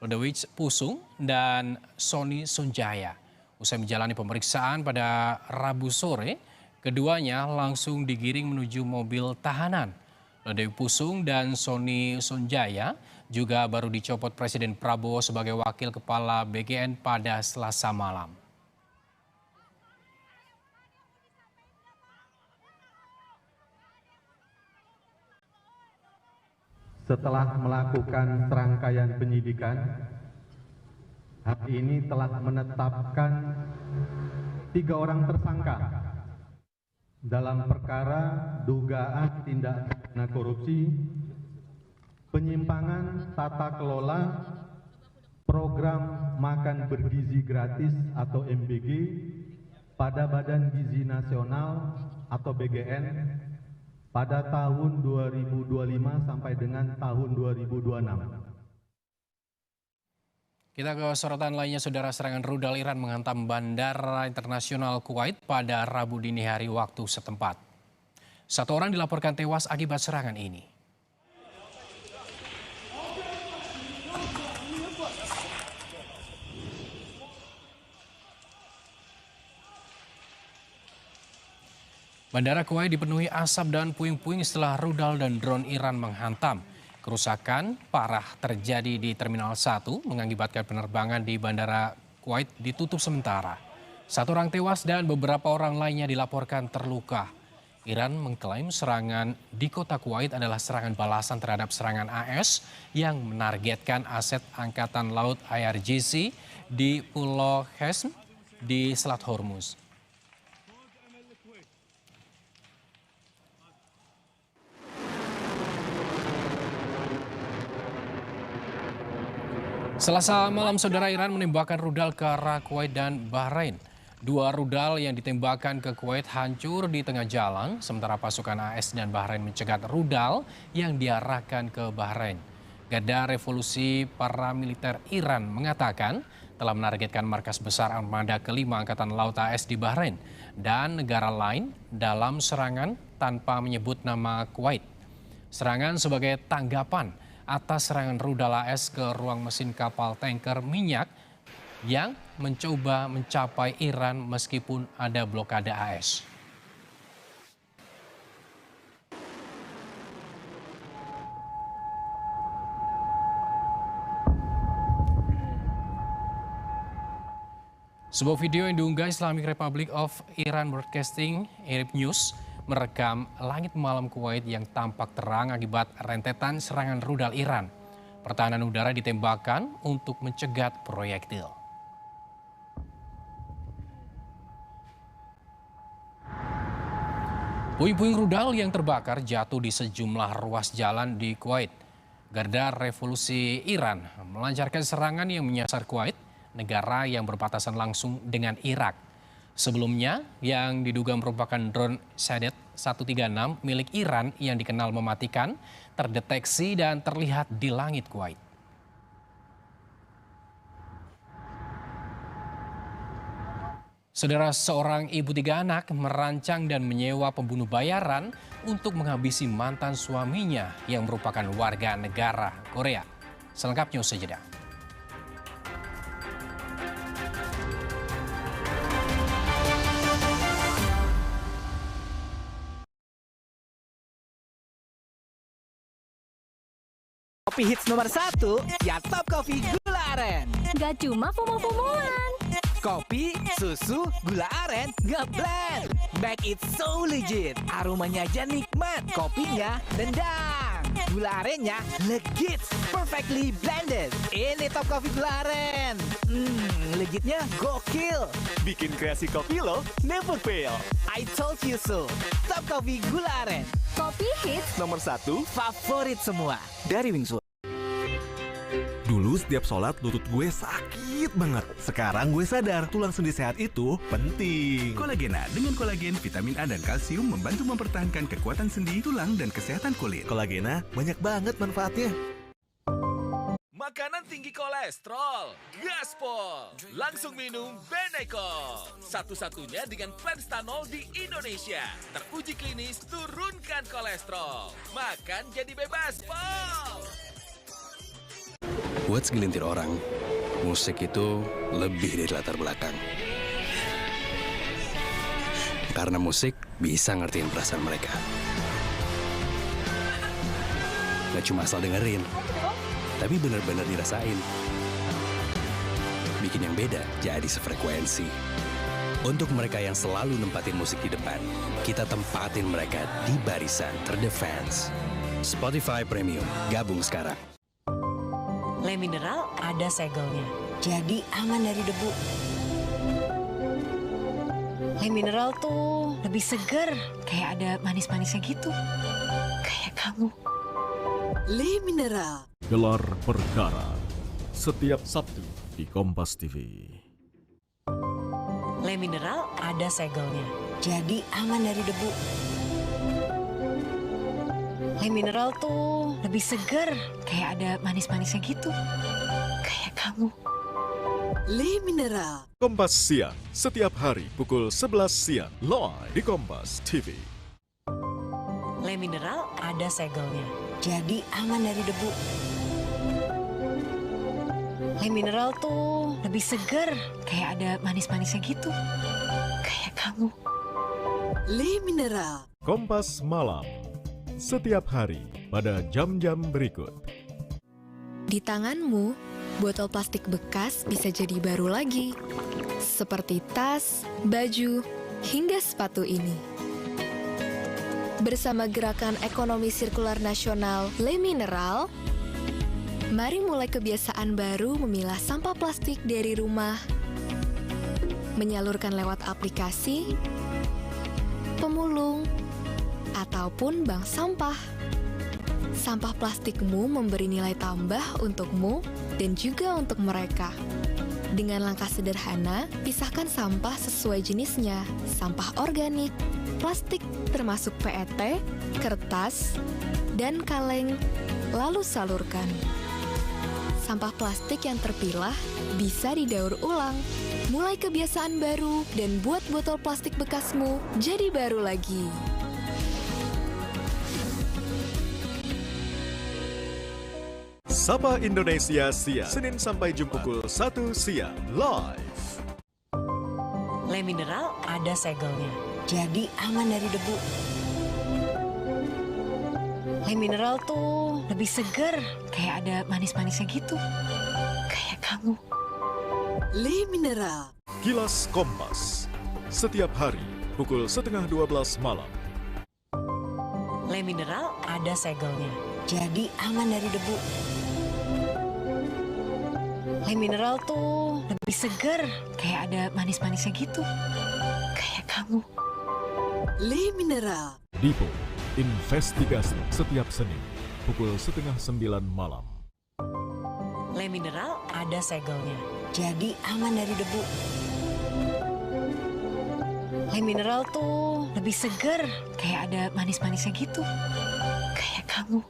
Lodewijk Pusung dan Sony Sonjaya. Usai menjalani pemeriksaan pada Rabu sore, keduanya langsung digiring menuju mobil tahanan. Lodewijk Pusung dan Sony Sonjaya juga baru dicopot Presiden Prabowo sebagai wakil kepala BGN pada Selasa malam. Setelah melakukan serangkaian penyidikan, hari ini telah menetapkan 3 orang tersangka dalam perkara dugaan tindak pidana korupsi, penyimpangan tata kelola program makan bergizi gratis atau MBG pada Badan Gizi Nasional atau BGN pada tahun 2025 sampai dengan tahun 2026. Kita ke sorotan lainnya, saudara. Serangan rudal Iran menghantam Bandara Internasional Kuwait pada Rabu dini hari waktu setempat. 1 orang dilaporkan tewas akibat serangan ini. Bandara Kuwait dipenuhi asap dan puing-puing setelah rudal dan drone Iran menghantam. Kerusakan parah terjadi di Terminal 1 mengakibatkan penerbangan di Bandara Kuwait ditutup sementara. 1 orang tewas dan beberapa orang lainnya dilaporkan terluka. Iran mengklaim serangan di kota Kuwait adalah serangan balasan terhadap serangan AS yang menargetkan aset Angkatan Laut IRGC di Pulau Hesm di Selat Hormuz. Selasa malam, saudara, Iran menembakkan rudal ke arah Kuwait dan Bahrain. 2 rudal yang ditembakkan ke Kuwait hancur di tengah jalan, sementara pasukan AS dan Bahrain mencegat rudal yang diarahkan ke Bahrain. Garda Revolusi Paramiliter Iran mengatakan telah menargetkan markas besar armada kelima Angkatan Laut AS di Bahrain dan negara lain dalam serangan tanpa menyebut nama Kuwait. Serangan sebagai tanggapan atas serangan rudal AS ke ruang mesin kapal tanker minyak yang mencoba mencapai Iran meskipun ada blokade AS. Sebuah video yang diunggah Islamic Republic of Iran Broadcasting Arab News merekam langit malam Kuwait yang tampak terang akibat rentetan serangan rudal Iran. Pertahanan udara ditembakkan untuk mencegat proyektil. Puing-puing rudal yang terbakar jatuh di sejumlah ruas jalan di Kuwait. Garda Revolusi Iran melancarkan serangan yang menyasar Kuwait, negara yang berbatasan langsung dengan Irak. Sebelumnya, yang diduga merupakan drone Shahed 136 milik Iran yang dikenal mematikan, terdeteksi dan terlihat di langit Kuwait. Saudara, seorang ibu 3 anak merancang dan menyewa pembunuh bayaran untuk menghabisi mantan suaminya yang merupakan warga negara Korea. Selengkapnya usai jeda. Kopi hits nomor 1, ya Top Coffee Gula Aren. Gak cuma FOMO-FOMOan. Kopi, susu, gula aren, ngeblend. Make it so legit. Aromanya aja nikmat, kopinya nendang. Gula arennya legit, perfectly blended. Ini Top Coffee Gula Aren. Legitnya gokil. Bikin kreasi kopi lo never fail. I told you so. Top Coffee Gula Aren. Kopi hits nomor 1, favorit semua. Dari Wingsu. Dulu setiap sholat lutut gue sakit banget. Sekarang gue sadar tulang sendi sehat itu penting. Kolagena dengan kolagen, vitamin A dan kalsium membantu mempertahankan kekuatan sendi, tulang, dan kesehatan kulit. Kolagena banyak banget manfaatnya. makanan tinggi kolesterol? Gaspol. Langsung minum Benecol. Satu-satunya dengan Planstanol di Indonesia. Teruji klinis turunkan kolesterol. Makan jadi bebas, Pol. Buat segelintir orang, musik itu lebih dari latar belakang. Karena musik bisa ngertiin perasaan mereka. Gak cuma asal dengerin, tapi bener-bener dirasain. Bikin yang beda jadi sefrekuensi. Untuk mereka yang selalu nempatin musik di depan, kita tempatin mereka di barisan terdefense. Spotify Premium, gabung sekarang. Le Mineral ada segelnya, jadi aman dari debu. Le Mineral tuh lebih seger, kayak ada manis-manisnya gitu. Kayak kamu. Le Mineral. Gelar Perkara setiap Sabtu di Kompas TV. Le Mineral ada segelnya, jadi aman dari debu. Le Mineral tuh lebih seger, kayak ada manis-manisnya gitu. Kayak kamu. Le Mineral. Kompas Siang setiap hari pukul 11 siang live di Kompas TV. Le Mineral ada segelnya, jadi aman dari debu. Le Mineral tuh lebih seger, kayak ada manis-manisnya gitu. Kayak kamu. Le Mineral. Kompas Malam setiap hari pada jam-jam berikut. Di tanganmu, botol plastik bekas bisa jadi baru lagi. Seperti tas, baju, hingga sepatu ini. Bersama Gerakan Ekonomi Sirkular Nasional Le Mineral, mari mulai kebiasaan baru memilah sampah plastik dari rumah. Menyalurkan lewat aplikasi, pemulung, ataupun bank sampah. Sampah plastikmu memberi nilai tambah untukmu dan juga untuk mereka. Dengan langkah sederhana, pisahkan sampah sesuai jenisnya. Sampah organik, plastik termasuk PET, kertas, dan kaleng, lalu salurkan. Sampah plastik yang terpilah bisa didaur ulang. Mulai kebiasaan baru dan buat botol plastik bekasmu jadi baru lagi. Sapa Indonesia Siang, Senin sampai Jumat pukul 1 siang live. Le Mineral ada segelnya, jadi aman dari debu. Le Mineral tuh lebih seger, kayak ada manis-manisnya gitu. Kayak kamu. Le Mineral. Kilas Kompas setiap hari pukul 11:30 malam. Le Mineral ada segelnya, jadi aman dari debu. Le Mineral tuh lebih seger, kayak ada manis-manisnya gitu. Kayak kamu. Le Mineral. Dipo Investigasi setiap Senin pukul 8:30 malam. Le Mineral ada segelnya, jadi aman dari debu. Le Mineral tuh lebih seger, kayak ada manis-manisnya gitu. Kayak kamu.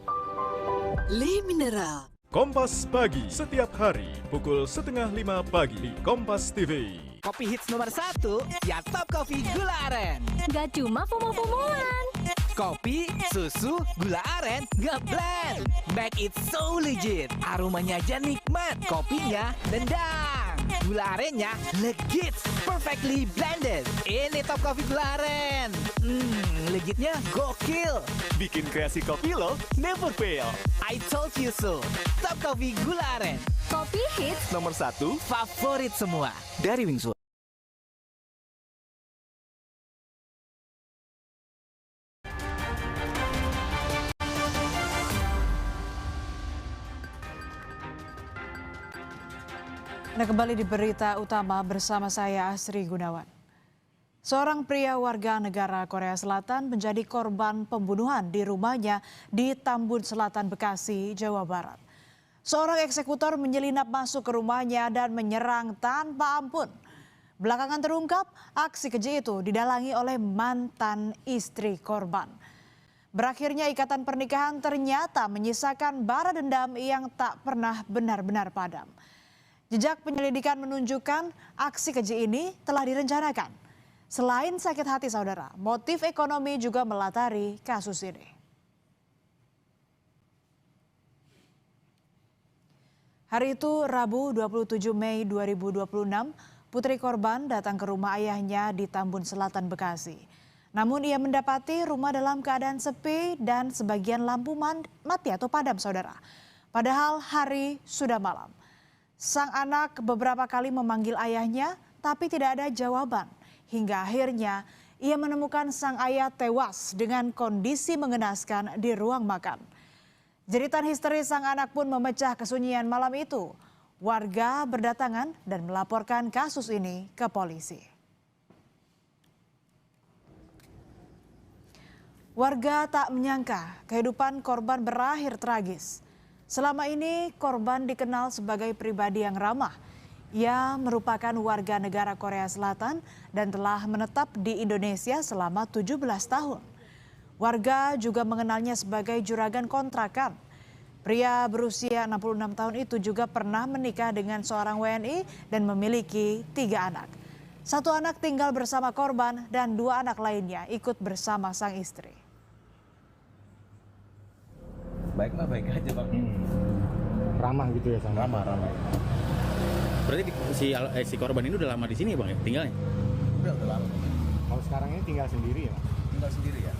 Le Mineral. Kompas Pagi setiap hari pukul 4:30 pagi di Kompas TV. Kopi hits nomor 1, ya Top Coffee Gula Aren. Gak cuma FOMO-FOMOan. Kopi, susu, gula aren, ngeblend. Make it so legit. Aromanya aja nikmat, kopinya nendang. Gula arennya legit, perfectly blended. Ini Top Coffee Gula Aren. Legitnya gokil. Bikin kreasi kopi lo never fail. I told you so. Top Coffee Gula Aren. Kopi hits Nomor 1, favorit semua. Dari Wingsu. Anda kembali di berita utama bersama saya Asri Gunawan. Seorang pria warga negara Korea Selatan menjadi korban pembunuhan di rumahnya di Tambun Selatan, Bekasi, Jawa Barat. Seorang eksekutor menyelinap masuk ke rumahnya dan menyerang tanpa ampun. Belakangan terungkap, aksi keji itu didalangi oleh mantan istri korban. Berakhirnya ikatan pernikahan ternyata menyisakan bara dendam yang tak pernah benar-benar padam. Jejak penyelidikan menunjukkan aksi keji ini telah direncanakan. Selain sakit hati saudara, motif ekonomi juga melatari kasus ini. Hari itu Rabu 27 Mei 2026, putri korban datang ke rumah ayahnya di Tambun Selatan, Bekasi. Namun ia mendapati rumah dalam keadaan sepi dan sebagian lampu mati atau padam saudara. Padahal hari sudah malam. Sang anak beberapa kali memanggil ayahnya tapi tidak ada jawaban. Hingga akhirnya ia menemukan sang ayah tewas dengan kondisi mengenaskan di ruang makan. Jeritan histeris sang anak pun memecah kesunyian malam itu. Warga berdatangan dan melaporkan kasus ini ke polisi. Warga tak menyangka kehidupan korban berakhir tragis. Selama ini korban dikenal sebagai pribadi yang ramah. Ia merupakan warga negara Korea Selatan dan telah menetap di Indonesia selama 17 tahun. Warga juga mengenalnya sebagai juragan kontrakan. Pria berusia 66 tahun itu juga pernah menikah dengan seorang WNI dan memiliki 3 anak. 1 anak tinggal bersama korban dan 2 anak lainnya ikut bersama sang istri. Baik aja bang. Ramah gitu ya sama. Ramah. Berarti si korban ini udah lama di sini ya bang ya tinggalnya? Udah lama. Kalau sekarang ini tinggal sendiri ya? Tinggal sendiri ya.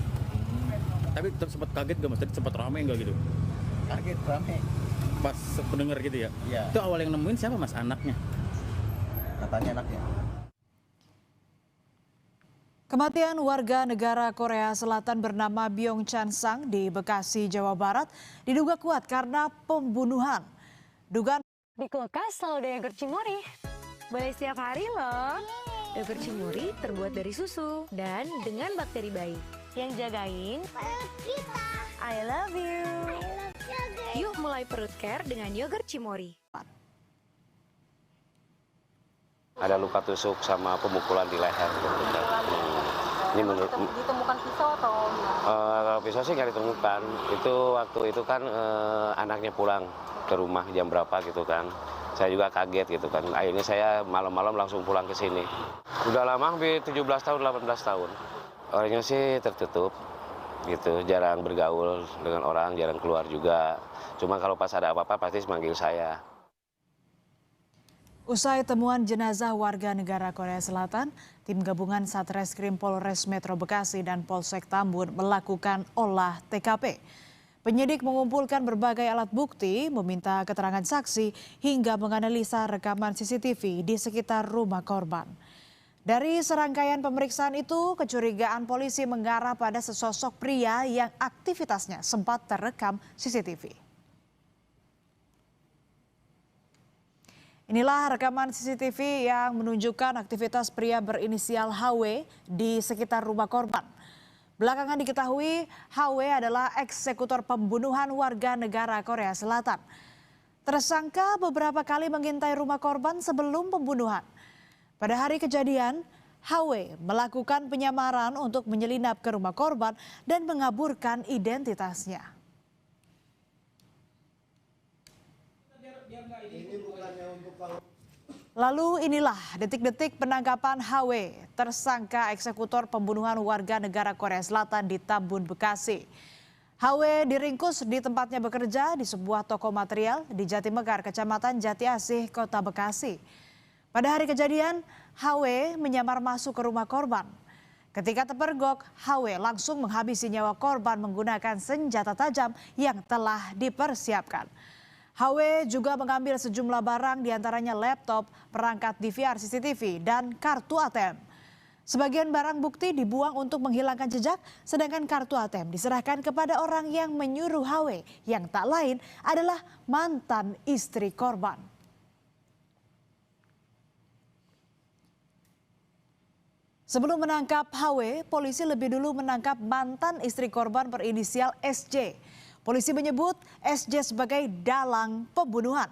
Tapi sempat kaget gak mas? Tadi sempat ramai nggak gitu? Kaget ramai. Pas pendengar gitu ya? Iya. Itu awal yang nemuin siapa mas? Anaknya? Katanya anaknya. Kematian warga negara Korea Selatan bernama Byung Chan Sang di Bekasi, Jawa Barat diduga kuat karena pembunuhan. Dugaan di kulkas selalu ada yogurt Cimory. Boleh setiap hari loh. Yogurt Cimory terbuat dari susu dan dengan bakteri baik yang jagain kita. I love you. Yuk mulai perut care dengan yogurt Cimory. Ada luka tusuk sama pemukulan di leher. Ini menurut ditemukan pisau atau kalau pisau sih nggak ditemukan. Itu waktu itu kan anaknya pulang ke rumah jam berapa gitu kan. Saya juga kaget gitu kan. Akhirnya saya malam-malam langsung pulang ke sini. Udah lama hampir 17 tahun, 18 tahun. Orangnya sih tertutup gitu, jarang bergaul dengan orang, jarang keluar juga. Cuma kalau pas ada apa-apa pasti manggil saya. Usai temuan jenazah warga negara Korea Selatan, tim gabungan Satreskrim Polres Metro Bekasi dan Polsek Tambun melakukan olah TKP. Penyidik mengumpulkan berbagai alat bukti, meminta keterangan saksi, hingga menganalisa rekaman CCTV di sekitar rumah korban. Dari serangkaian pemeriksaan itu, kecurigaan polisi mengarah pada sesosok pria yang aktivitasnya sempat terekam CCTV. Inilah rekaman CCTV yang menunjukkan aktivitas pria berinisial HW di sekitar rumah korban. Belakangan diketahui HW adalah eksekutor pembunuhan warga negara Korea Selatan. Tersangka beberapa kali mengintai rumah korban sebelum pembunuhan. Pada hari kejadian, HW melakukan penyamaran untuk menyelinap ke rumah korban dan mengaburkan identitasnya. Lalu inilah detik-detik penangkapan HW, tersangka eksekutor pembunuhan warga negara Korea Selatan di Tambun, Bekasi. HW diringkus di tempatnya bekerja di sebuah toko material di Jatimekar, Kecamatan Jati Asih, Kota Bekasi. Pada hari kejadian, HW menyamar masuk ke rumah korban. Ketika terpergok, HW langsung menghabisi nyawa korban menggunakan senjata tajam yang telah dipersiapkan. HW juga mengambil sejumlah barang diantaranya laptop, perangkat DVR CCTV, dan kartu ATM. Sebagian barang bukti dibuang untuk menghilangkan jejak, sedangkan kartu ATM diserahkan kepada orang yang menyuruh HW, yang tak lain adalah mantan istri korban. Sebelum menangkap HW, polisi lebih dulu menangkap mantan istri korban berinisial SJ. Polisi menyebut SJ sebagai dalang pembunuhan.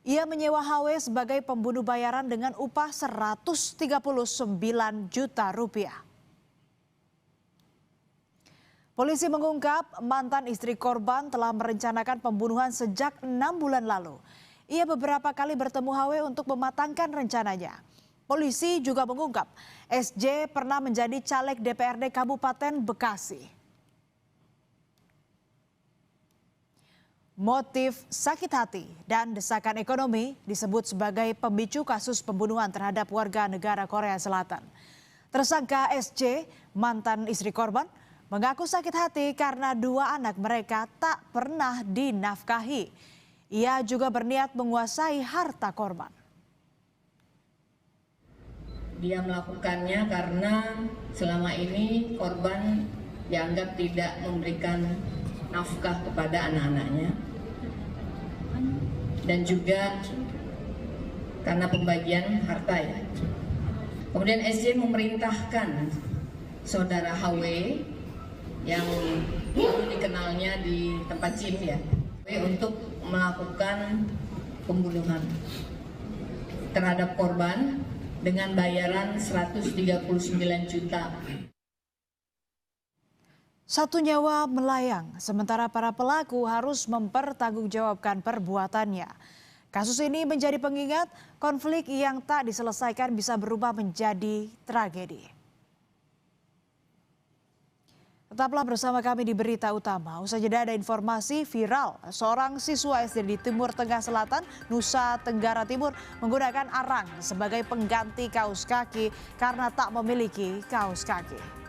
Ia menyewa HW sebagai pembunuh bayaran dengan upah 139 juta rupiah. Polisi mengungkap mantan istri korban telah merencanakan pembunuhan sejak 6 bulan lalu. Ia beberapa kali bertemu HW untuk mematangkan rencananya. Polisi juga mengungkap SJ pernah menjadi caleg DPRD Kabupaten Bekasi. Motif sakit hati dan desakan ekonomi disebut sebagai pemicu kasus pembunuhan terhadap warga negara Korea Selatan. Tersangka SJ, mantan istri korban, mengaku sakit hati karena 2 anak mereka tak pernah dinafkahi. Ia juga berniat menguasai harta korban. Dia melakukannya karena selama ini korban dianggap tidak memberikan nafkah kepada anak-anaknya. Dan juga karena pembagian harta ya. Kemudian SJ memerintahkan saudara HW yang dulu dikenalnya di tempat gym ya, untuk melakukan pembunuhan terhadap korban dengan bayaran 139 juta. Satu nyawa melayang, sementara para pelaku harus mempertanggungjawabkan perbuatannya. Kasus ini menjadi pengingat konflik yang tak diselesaikan bisa berubah menjadi tragedi. Tetaplah bersama kami di Berita Utama. Usai jeda ada informasi viral. Seorang siswa SD di Timur Tengah Selatan, Nusa Tenggara Timur menggunakan arang sebagai pengganti kaos kaki karena tak memiliki kaos kaki.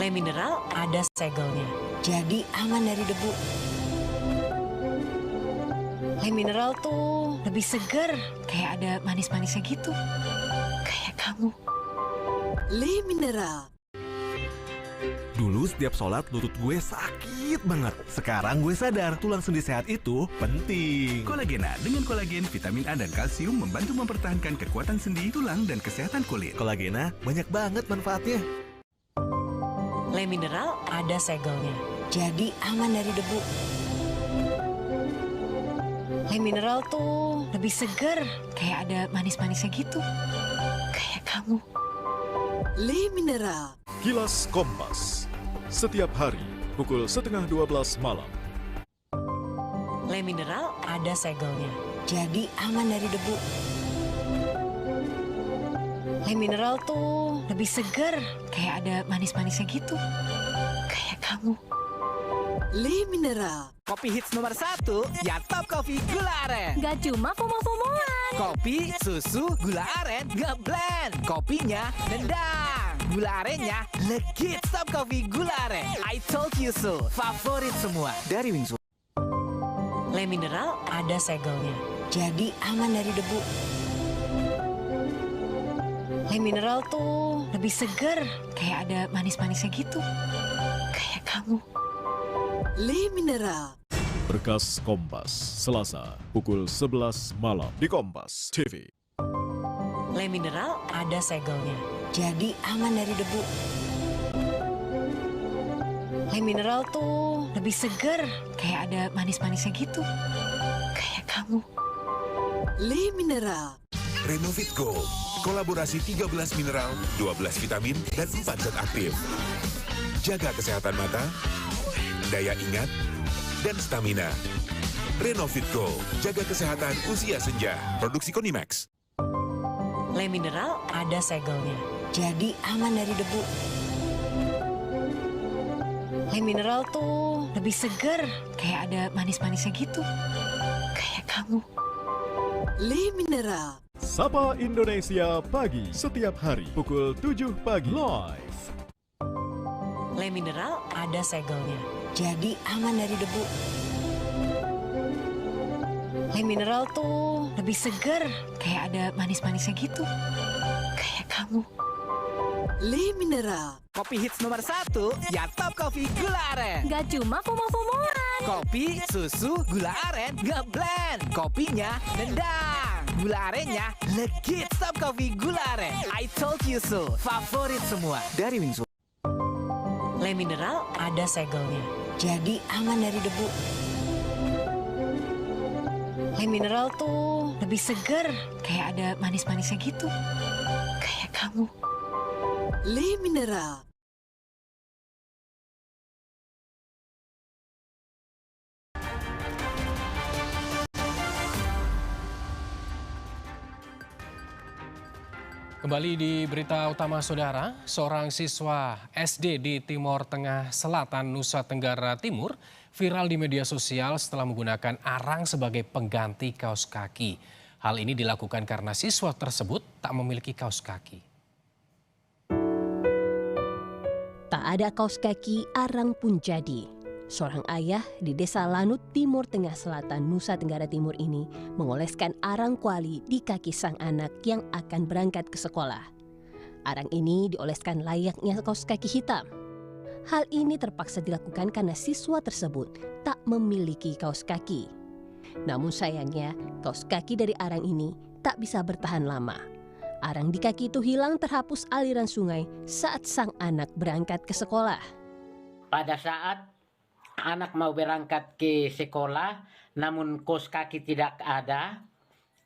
Le Mineral ada segelnya, jadi aman dari debu. Le Mineral tuh lebih seger, kayak ada manis-manisnya gitu. Kayak kamu. Le Mineral. Dulu setiap sholat lutut gue sakit banget. Sekarang gue sadar tulang sendi sehat itu penting. Kolagena dengan kolagen, vitamin A dan kalsium membantu mempertahankan kekuatan sendi, tulang, dan kesehatan kulit. Kolagena banyak banget manfaatnya. Le Mineral ada segelnya, jadi aman dari debu. Le Mineral tuh lebih seger, kayak ada manis-manisnya gitu. Kayak kamu. Le Mineral. Kilas Kompas. Setiap hari pukul 11:30 malam. Le Mineral ada segelnya, jadi aman dari debu. Le Mineral tuh lebih seger, kayak ada manis-manisnya gitu. Kayak kamu. Le Mineral. Kopi hits nomor 1, ya Top Coffee Gula Aren. Gak cuma FOMO-FOMOan. Kopi, susu, gula aren, nge-blend. Kopinya nendang. Gula arennya legit. Top Coffee Gula Aren. I told you so. Favorit semua dari Wingsu. Le Mineral ada segelnya, jadi aman dari debu. Le Mineral tuh lebih seger, kayak ada manis-manisnya gitu. Kayak kamu. Le Mineral. Berkas Kompas, Selasa pukul 11 malam di Kompas TV. Le Mineral ada segelnya, jadi aman dari debu. Le Mineral tuh lebih seger, kayak ada manis-manisnya gitu. Kayak kamu. Le Mineral. Renovit Gold, kolaborasi 13 mineral, 12 vitamin, dan 4 zat aktif. Jaga kesehatan mata, daya ingat, dan stamina. Renovit Gold, jaga kesehatan usia senja. Produksi Konimax. Le Mineral ada segelnya, jadi aman dari debu. Le Mineral tuh lebih seger, kayak ada manis-manisnya gitu. Kayak kamu. Le Mineral. Sapa Indonesia Pagi, setiap hari pukul 7 pagi live. Le Mineral ada segelnya, jadi aman dari debu. Le Mineral tuh lebih seger, kayak ada manis-manisnya gitu. Kayak kamu. Le Mineral. Kopi hits nomor 1, ya Top Coffee Gula Aren. Gak cuma FOMO-FOMOan. Kopi, susu, gula aren, nge-blend. Kopinya nendang. Gula arennya legit. Top Coffee Gula Aren. I told you so. Favorit semua dari Wingsu. Le Mineral ada segelnya, jadi aman dari debu. Le Mineral tuh lebih seger, kayak ada manis-manisnya gitu. Kayak kamu. Le Mineral. Kembali di berita utama saudara, seorang siswa SD di Timor Tengah Selatan, Nusa Tenggara Timur, viral di media sosial setelah menggunakan arang sebagai pengganti kaos kaki. Hal ini dilakukan karena siswa tersebut tak memiliki kaos kaki. Tak ada kaos kaki, arang pun jadi. Seorang ayah di Desa Lanut, Timur Tengah Selatan, Nusa Tenggara Timur ini mengoleskan arang kuali di kaki sang anak yang akan berangkat ke sekolah. Arang ini dioleskan layaknya kaos kaki hitam. Hal ini terpaksa dilakukan karena siswa tersebut tak memiliki kaos kaki. Namun sayangnya, kaos kaki dari arang ini tak bisa bertahan lama. Arang di kaki itu hilang terhapus aliran sungai saat sang anak berangkat ke sekolah. Pada saat anak mau berangkat ke sekolah, namun kaos kaki tidak ada,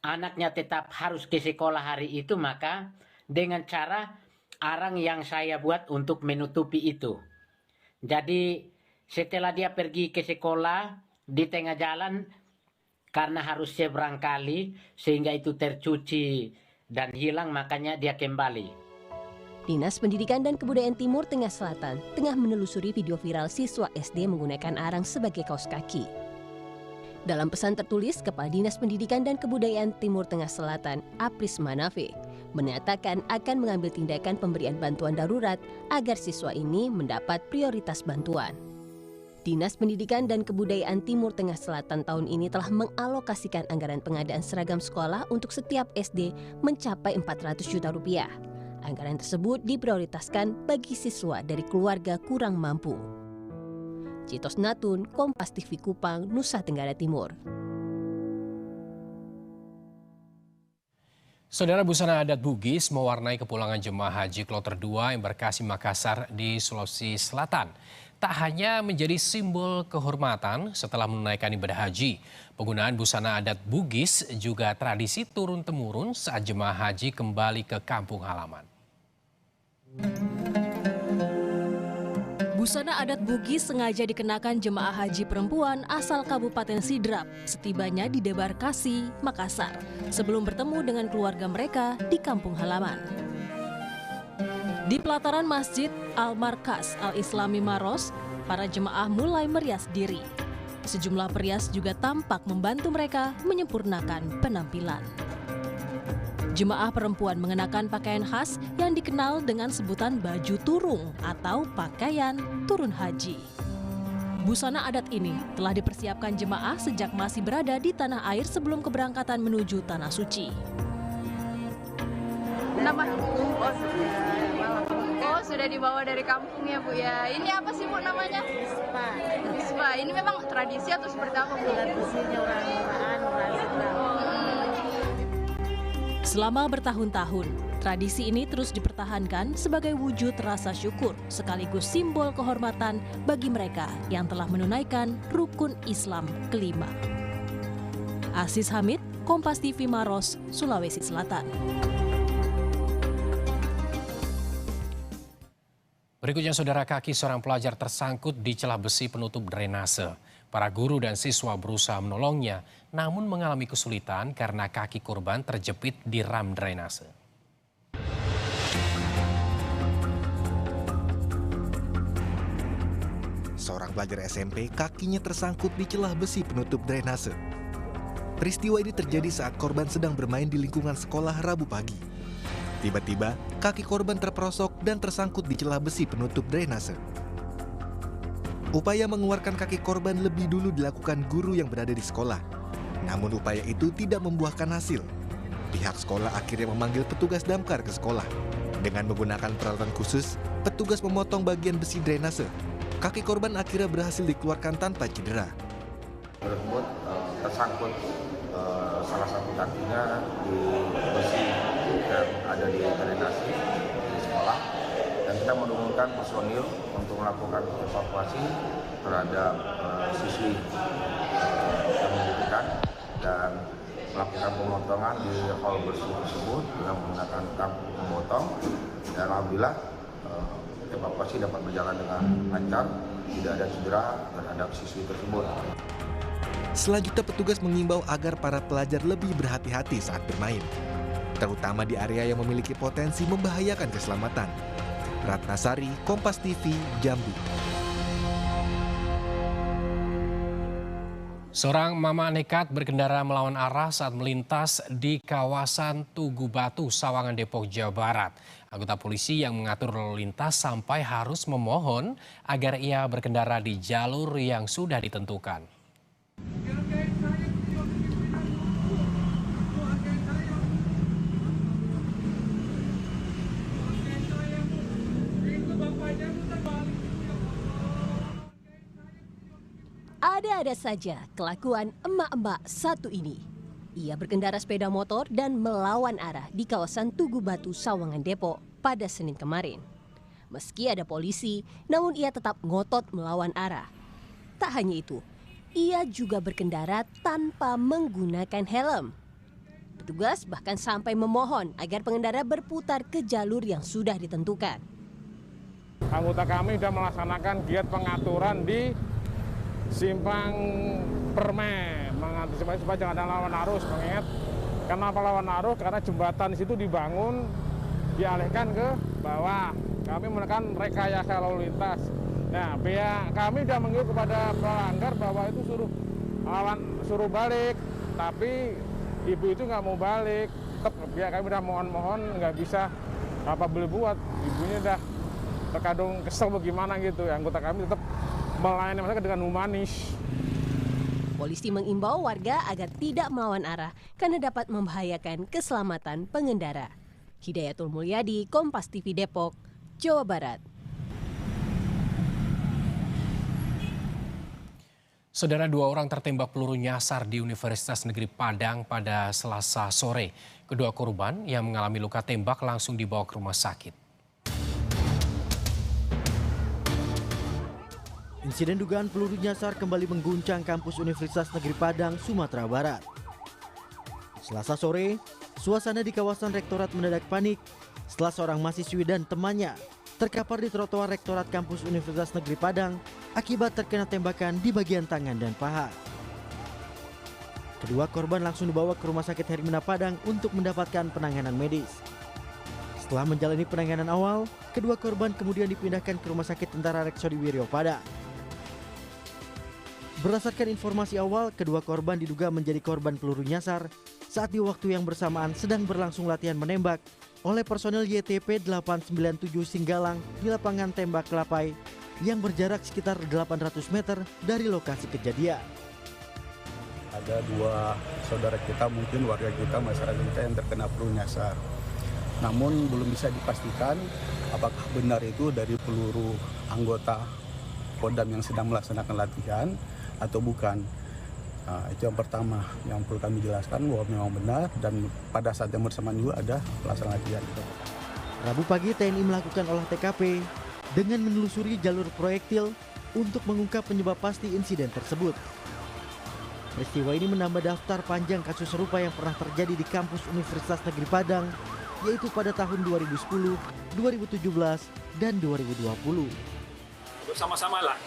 anaknya tetap harus ke sekolah hari itu, maka dengan cara arang yang saya buat untuk menutupi itu. Jadi setelah dia pergi ke sekolah, di tengah jalan, karena harus seberang kali, sehingga itu tercuci dan hilang, makanya dia kembali. Dinas Pendidikan dan Kebudayaan Timur Tengah Selatan tengah menelusuri video viral siswa SD menggunakan arang sebagai kaos kaki. Dalam pesan tertulis, Kepala Dinas Pendidikan dan Kebudayaan Timur Tengah Selatan, Apris Manafe, menyatakan akan mengambil tindakan pemberian bantuan darurat agar siswa ini mendapat prioritas bantuan. Dinas Pendidikan dan Kebudayaan Timur Tengah Selatan tahun ini telah mengalokasikan anggaran pengadaan seragam sekolah untuk setiap SD mencapai 400 juta rupiah. Anggaran tersebut diprioritaskan bagi siswa dari keluarga kurang mampu. Citos Natun, Kompas TV Kupang, Nusa Tenggara Timur. Saudara, busana adat Bugis mewarnai kepulangan jemaah haji kloter 2 embarkasi Makassar di Sulawesi Selatan. Tak hanya menjadi simbol kehormatan setelah menunaikan ibadah haji, penggunaan busana adat Bugis juga tradisi turun-temurun saat jemaah haji kembali ke kampung halaman. Busana adat Bugis sengaja dikenakan jemaah haji perempuan asal Kabupaten Sidrap setibanya di Debarkasi, Makassar, sebelum bertemu dengan keluarga mereka di kampung halaman. Di pelataran Masjid Al-Markas Al-Islami Maros, para jemaah mulai merias diri. Sejumlah perias juga tampak membantu mereka menyempurnakan penampilan. Jemaah perempuan mengenakan pakaian khas yang dikenal dengan sebutan baju turung atau pakaian turun haji. Busana adat ini telah dipersiapkan jemaah sejak masih berada di tanah air sebelum keberangkatan menuju Tanah Suci. Oh, sudah dibawa dari kampung ya, Bu ya. Ini apa sih, Bu, namanya? Ispa. Ini memang tradisi atau seperti apa, Bu? Tradisinya orang-orang. Selama bertahun-tahun, tradisi ini terus dipertahankan sebagai wujud rasa syukur sekaligus simbol kehormatan bagi mereka yang telah menunaikan rukun Islam kelima. Aziz Hamid, Kompas TV Maros, Sulawesi Selatan. Berikutnya, saudara, kaki seorang pelajar tersangkut di celah besi penutup drainase. Para guru dan siswa berusaha menolongnya, namun mengalami kesulitan karena kaki korban terjepit di ram drainase. Seorang pelajar SMP kakinya tersangkut di celah besi penutup drainase. Peristiwa ini terjadi saat korban sedang bermain di lingkungan sekolah Rabu pagi. Tiba-tiba, kaki korban terperosok dan tersangkut di celah besi penutup drainase. Upaya mengeluarkan kaki korban lebih dulu dilakukan guru yang berada di sekolah. Namun upaya itu tidak membuahkan hasil. Pihak sekolah akhirnya memanggil petugas damkar ke sekolah. Dengan menggunakan peralatan khusus, petugas memotong bagian besi drainase. Kaki korban akhirnya berhasil dikeluarkan tanpa cedera. Tersebut tersangkut salah satu kakinya di besi yang ada di drainase di sekolah, dan kita menurunkan personil untuk melakukan evakuasi terhadap siswi yang membutuhkan dan melakukan pemotongan di hall bersih tersebut dengan menggunakan tangku pemotong, dan alhamdulillah evakuasi dapat berjalan dengan lancar, tidak ada cedera terhadap siswi tersebut. Selanjutnya petugas mengimbau agar para pelajar lebih berhati-hati saat bermain, terutama di area yang memiliki potensi membahayakan keselamatan. Ratnasari, Kompas TV, Jambi. Seorang mama nekat berkendara melawan arah saat melintas di kawasan Tugu Batu, Sawangan, Depok, Jawa Barat. Anggota polisi yang mengatur lalu lintas sampai harus memohon agar ia berkendara di jalur yang sudah ditentukan. Ada-ada saja kelakuan emak-emak satu ini. Ia berkendara sepeda motor dan melawan arah di kawasan Tugu Batu, Sawangan, Depok pada Senin kemarin. Meski ada polisi, namun ia tetap ngotot melawan arah. Tak hanya itu, ia juga berkendara tanpa menggunakan helm. Petugas bahkan sampai memohon agar pengendara berputar ke jalur yang sudah ditentukan. Anggota kami sudah melaksanakan giat pengaturan di Simpang Permen, mengantisipasi supaya jangan ada lawan arus. Mengingat kenapa lawan arus? Karena jembatan di situ dibangun, dialihkan ke bawah. Kami menekan rekayasa lalu lintas. Nah, pihak kami sudah mengimbau kepada pelanggar bahwa itu suruh balik, tapi ibu itu nggak mau balik. Tetap pihak kami sudah mohon nggak bisa apa boleh buat. Ibunya udah terkadang kesel bagaimana gitu. Anggota kami tetap melayani mereka dengan humanis. Polisi mengimbau warga agar tidak melawan arah karena dapat membahayakan keselamatan pengendara. Hidayatul Mulyadi, Kompas TV, Depok, Jawa Barat. Saudara, 2 orang tertembak peluru nyasar di Universitas Negeri Padang pada Selasa sore. Kedua korban yang mengalami luka tembak langsung dibawa ke rumah sakit. Insiden dugaan peluru nyasar kembali mengguncang kampus Universitas Negeri Padang, Sumatera Barat. Selasa sore, suasana di kawasan rektorat mendadak panik setelah seorang mahasiswi dan temannya terkapar di trotoar rektorat kampus Universitas Negeri Padang akibat terkena tembakan di bagian tangan dan paha. Kedua korban langsung dibawa ke Rumah Sakit Hermina Padang untuk mendapatkan penanganan medis. Setelah menjalani penanganan awal, kedua korban kemudian dipindahkan ke Rumah Sakit Tentara Reksodi Wiryo Padang. Berdasarkan informasi awal, kedua korban diduga menjadi korban peluru nyasar saat di waktu yang bersamaan sedang berlangsung latihan menembak oleh personel YTP 897 Singgalang di lapangan tembak Kelapai yang berjarak sekitar 800 meter dari lokasi kejadian. Ada 2 saudara kita, mungkin warga kita, masyarakat kita yang terkena peluru nyasar. Namun belum bisa dipastikan apakah benar itu dari peluru anggota Kodam yang sedang melaksanakan latihan atau bukan. Nah, itu yang pertama yang perlu kami jelaskan bahwa memang benar dan pada saat yang bersamaan juga ada pelaksanaan latihan. Rabu pagi TNI melakukan olah TKP dengan menelusuri jalur proyektil untuk mengungkap penyebab pasti insiden tersebut. Peristiwa ini menambah daftar panjang kasus serupa yang pernah terjadi di kampus Universitas Negeri Padang, yaitu pada tahun 2010, 2017, dan 2020. Bersama-sama lah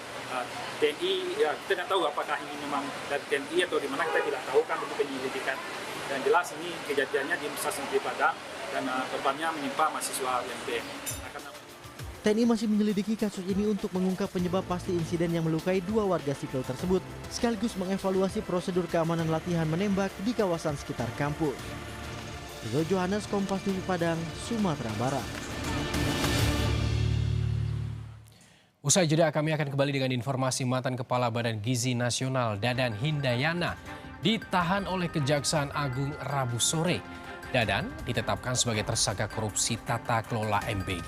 TNI, ya kita tidak tahu apakah ini memang dari TNI atau di mana, kita tidak tahu kan untuk penyelidikan. Dan jelas ini kejadiannya di Universitas Negeri Padang dan korbannya menimpa mahasiswa UMP. TNI masih menyelidiki kasus ini untuk mengungkap penyebab pasti insiden yang melukai 2 warga sipil tersebut, sekaligus mengevaluasi prosedur keamanan latihan menembak di kawasan sekitar kampus. Rio Johannes, Kompas TV Padang, Sumatera Barat. Usai jeda, kami akan kembali dengan informasi mantan Kepala Badan Gizi Nasional Dadan Hindayana ditahan oleh Kejaksaan Agung Rabu sore. Dadan ditetapkan sebagai tersangka korupsi tata kelola MBG.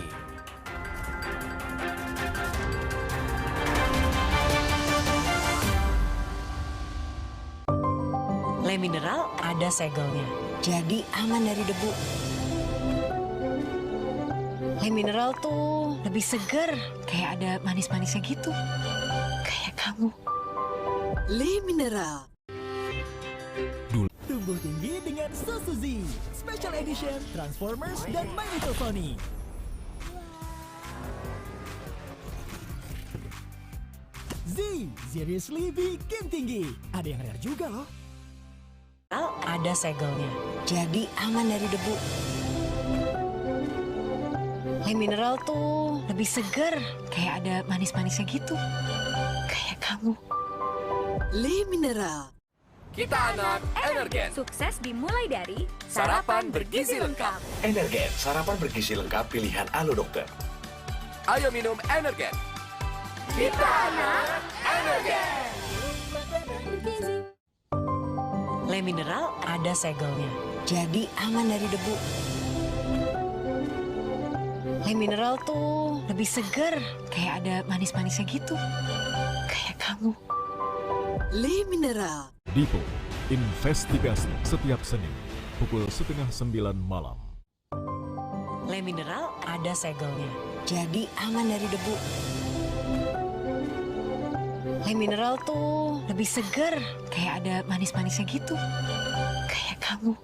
Le Mineral ada segelnya, jadi aman dari debu. Le Le Mineral tuh lebih seger, kayak ada manis-manisnya gitu. Kayak kamu. Le Mineral. Tumbuh tinggi dengan susu Z. Special Edition Transformers dan My Little Pony. Z, seriously bikin tinggi. Ada yang rare juga loh. Ada segelnya, jadi aman dari debu. Le Mineral tuh lebih seger, kayak ada manis-manisnya gitu. Kayak kamu. Le Mineral. Kita anak Energen. Sukses dimulai dari Sarapan bergizi lengkap. Energen, sarapan bergizi lengkap pilihan Alo Dokter. Ayo minum Energen. Kita anak Energen. Le Mineral ada segelnya, jadi aman dari debu. Le Mineral tuh lebih seger, kayak ada manis-manisnya gitu. Kayak kamu. Le Mineral. Dipo, investigasi setiap Senin pukul 8:30 malam. Le Mineral ada segelnya, jadi aman dari debu. Le Mineral tuh lebih seger, kayak ada manis-manisnya gitu. Kayak kamu.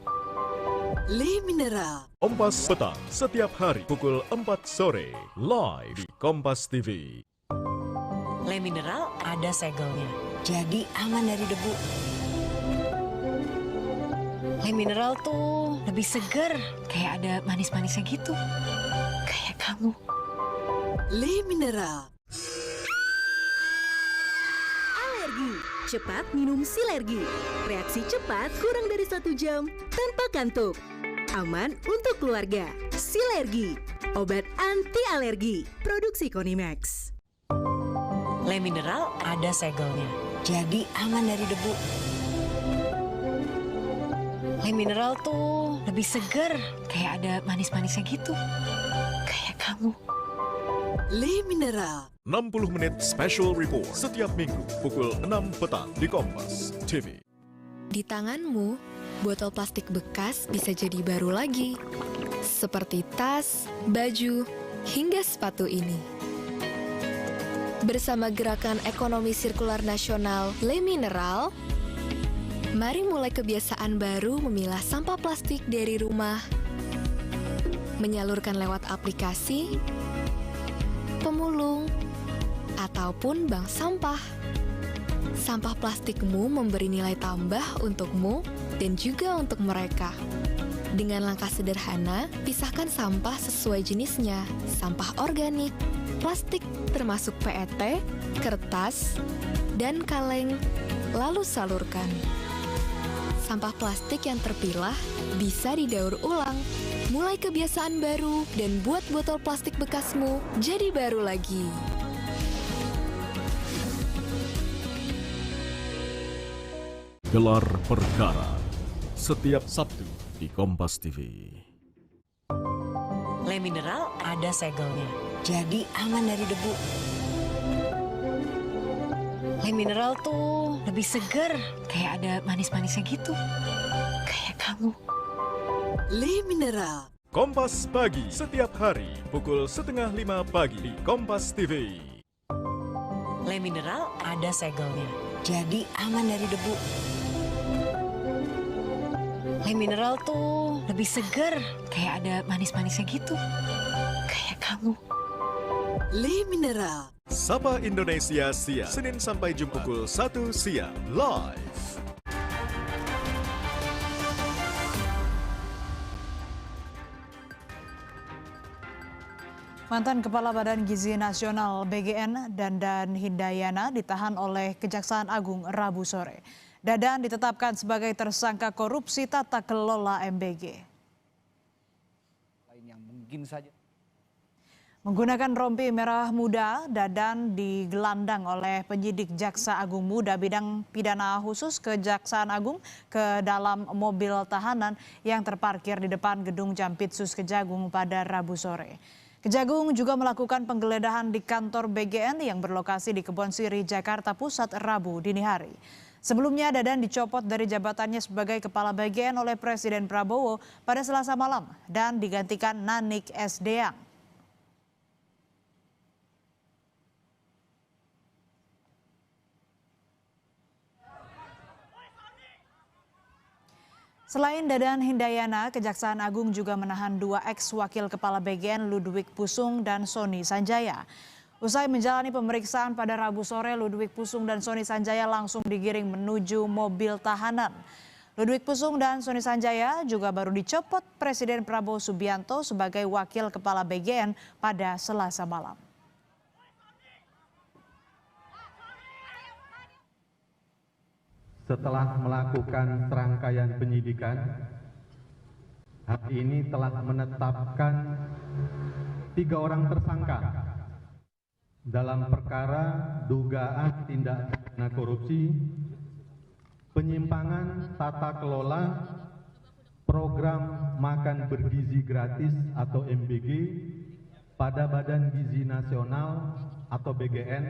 Le Mineral. Kompas Petang setiap hari pukul 4 sore live di Kompas TV. Le Mineral ada segelnya, jadi aman dari debu. Le Mineral tuh lebih seger, kayak ada manis-manisnya gitu. Kayak kamu. Le Mineral. Alergi, cepat minum Silergi. Reaksi cepat kurang dari 1 jam tanpa kantuk. Aman untuk keluarga. Silergi, obat anti alergi. Produksi Konimax. Le Mineral ada segelnya, jadi aman dari debu. Le Mineral tuh lebih seger, kayak ada manis-manisnya gitu. Kayak kamu. Le Mineral. 60 menit special report setiap minggu pukul 6 petang di Kompas TV. Di tanganmu, botol plastik bekas bisa jadi baru lagi. Seperti tas, baju, hingga sepatu ini. Bersama Gerakan Ekonomi Sirkular Nasional Le Mineral, mari mulai kebiasaan baru memilah sampah plastik dari rumah, menyalurkan lewat aplikasi, pemulung, ataupun bank sampah. Sampah plastikmu memberi nilai tambah untukmu dan juga untuk mereka. Dengan langkah sederhana, pisahkan sampah sesuai jenisnya, sampah organik, plastik termasuk PET, kertas, dan kaleng, lalu salurkan. Sampah plastik yang terpilah bisa didaur ulang. Mulai kebiasaan baru dan buat botol plastik bekasmu jadi baru lagi. Gelar Perkara setiap Sabtu di Kompas TV. Le Mineral ada segelnya, jadi aman dari debu. Le Mineral tuh lebih seger, kayak ada manis-manisnya gitu. Kayak kamu. Le Mineral. Kompas Pagi setiap hari pukul 4:30 pagi di Kompas TV. Le Mineral ada segelnya, jadi aman dari debu. Le Mineral tuh lebih seger, kayak ada manis-manisnya gitu. Kayak kamu. Le Mineral. Sapa Indonesia siang, Senin sampai Jumat pukul 1 siang, live. Mantan Kepala Badan Gizi Nasional BGN Dadan Hindayana ditahan oleh Kejaksaan Agung Rabu sore. Dadan ditetapkan sebagai tersangka korupsi tata kelola MBG. Yang mungkin saja. Menggunakan rompi merah muda, Dadan digelandang oleh penyidik Jaksa Agung Muda bidang pidana khusus Kejaksaan Agung ke dalam mobil tahanan yang terparkir di depan gedung Jampitsus Kejagung pada Rabu sore. Kejagung juga melakukan penggeledahan di kantor BGN yang berlokasi di Kebon Siri, Jakarta Pusat Rabu dini hari. Sebelumnya Dadan dicopot dari jabatannya sebagai Kepala BGN oleh Presiden Prabowo pada Selasa malam dan digantikan Nanik S. Deang. Selain Dadan Hindayana, Kejaksaan Agung juga menahan 2 ex-wakil Kepala BGN Ludwig Pusung dan Sony Sanjaya. Usai menjalani pemeriksaan pada Rabu sore, Ludwig Pusung dan Sony Sanjaya langsung digiring menuju mobil tahanan. Ludwig Pusung dan Sony Sanjaya juga baru dicopot Presiden Prabowo Subianto sebagai wakil Kepala BGN pada Selasa malam. Setelah melakukan serangkaian penyidikan, hari ini telah menetapkan 3 orang tersangka dalam perkara dugaan tindak pidana korupsi, penyimpangan tata kelola program makan bergizi gratis atau MBG pada Badan Gizi Nasional atau BGN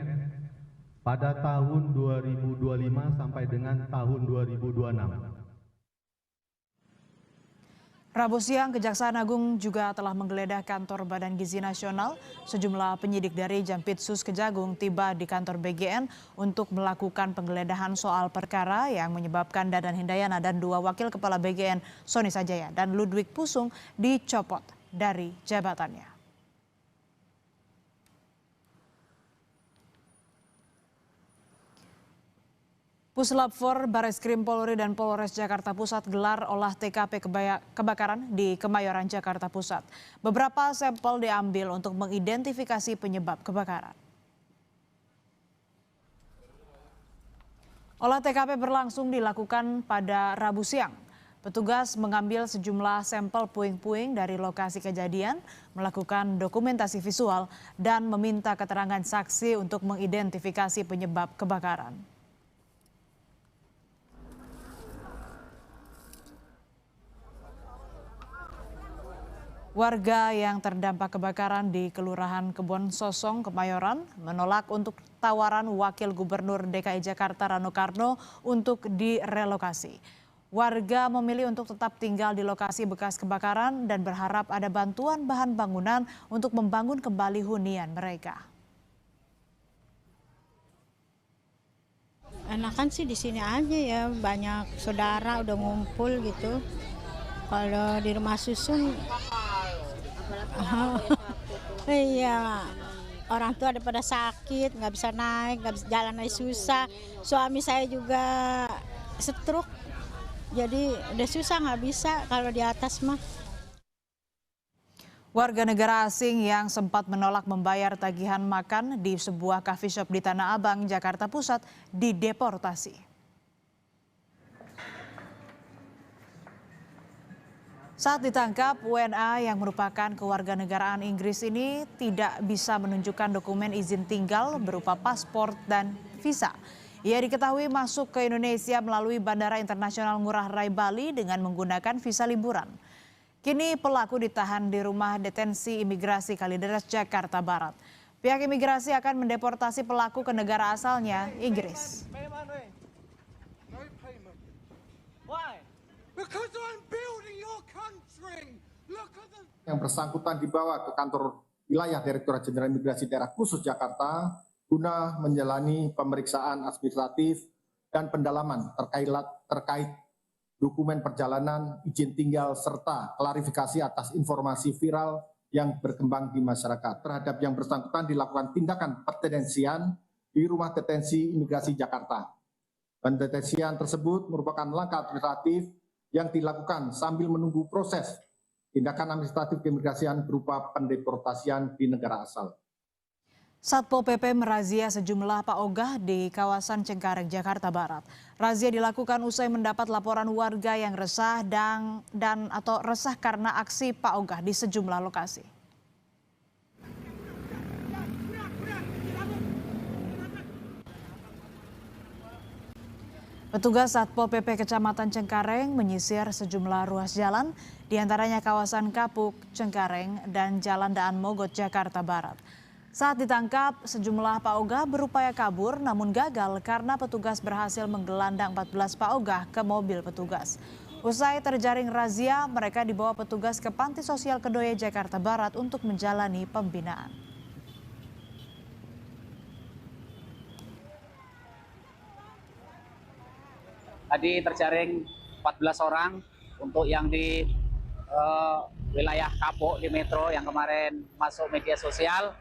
pada tahun 2025 sampai dengan tahun 2026. Rabu siang, Kejaksaan Agung juga telah menggeledah kantor Badan Gizi Nasional. Sejumlah penyidik dari Jampitsus Kejagung tiba di kantor BGN untuk melakukan penggeledahan soal perkara yang menyebabkan Dadan Hindayana dan 2 wakil Kepala BGN, Sony Sanjaya dan Ludwig Pusung, dicopot dari jabatannya. Puslap 4 Bareskrim Polri dan Polres Jakarta Pusat gelar olah TKP kebakaran di Kemayoran, Jakarta Pusat. Beberapa sampel diambil untuk mengidentifikasi penyebab kebakaran. Olah TKP berlangsung dilakukan pada Rabu siang. Petugas mengambil sejumlah sampel puing-puing dari lokasi kejadian, melakukan dokumentasi visual, dan meminta keterangan saksi untuk mengidentifikasi penyebab kebakaran. Warga yang terdampak kebakaran di Kelurahan Kebon Sosong, Kemayoran menolak untuk tawaran Wakil Gubernur DKI Jakarta Rano Karno untuk direlokasi. Warga memilih untuk tetap tinggal di lokasi bekas kebakaran dan berharap ada bantuan bahan bangunan untuk membangun kembali hunian mereka. Enakan sih di sini aja ya, banyak saudara udah ngumpul gitu. Kalau di rumah susun, iya, orang tua ada pada sakit, nggak bisa naik, nggak bisa jalan aja susah. Suami saya juga stroke, jadi udah susah nggak bisa kalau di atas mah. Warga negara asing yang sempat menolak membayar tagihan makan di sebuah coffee shop di Tanah Abang, Jakarta Pusat, dideportasi. Saat ditangkap, WNA yang merupakan kewarganegaraan Inggris ini tidak bisa menunjukkan dokumen izin tinggal berupa paspor dan visa. Ia diketahui masuk ke Indonesia melalui Bandara Internasional Ngurah Rai Bali dengan menggunakan visa liburan. Kini pelaku ditahan di rumah detensi imigrasi Kalideres, Jakarta Barat. Pihak imigrasi akan mendeportasi pelaku ke negara asalnya, Inggris. Yang bersangkutan dibawa ke kantor wilayah Direktorat Jenderal Imigrasi Daerah Khusus Jakarta guna menjalani pemeriksaan administratif dan pendalaman terkait dokumen perjalanan, izin tinggal, serta klarifikasi atas informasi viral yang berkembang di masyarakat. Terhadap yang bersangkutan dilakukan tindakan perdetensian di Rumah Detensi Imigrasi Jakarta. Pendetensian tersebut merupakan langkah administratif yang dilakukan sambil menunggu proses tindakan administratif keimigrasian berupa pendeportasian di negara asal. Satpol PP merazia sejumlah paogah di kawasan Cengkareng, Jakarta Barat. Razia dilakukan usai mendapat laporan warga yang resah atau resah karena aksi paogah di sejumlah lokasi. Petugas Satpol PP Kecamatan Cengkareng menyisir sejumlah ruas jalan, diantaranya kawasan Kapuk, Cengkareng, dan Jalan Daan Mogot, Jakarta Barat. Saat ditangkap, sejumlah paogah berupaya kabur namun gagal karena petugas berhasil menggelandang 14 paogah ke mobil petugas. Usai terjaring razia, mereka dibawa petugas ke Panti Sosial Kedoya, Jakarta Barat untuk menjalani pembinaan. Tadi terjaring 14 orang Untuk yang di wilayah Kapuk di Metro yang kemarin masuk media sosial,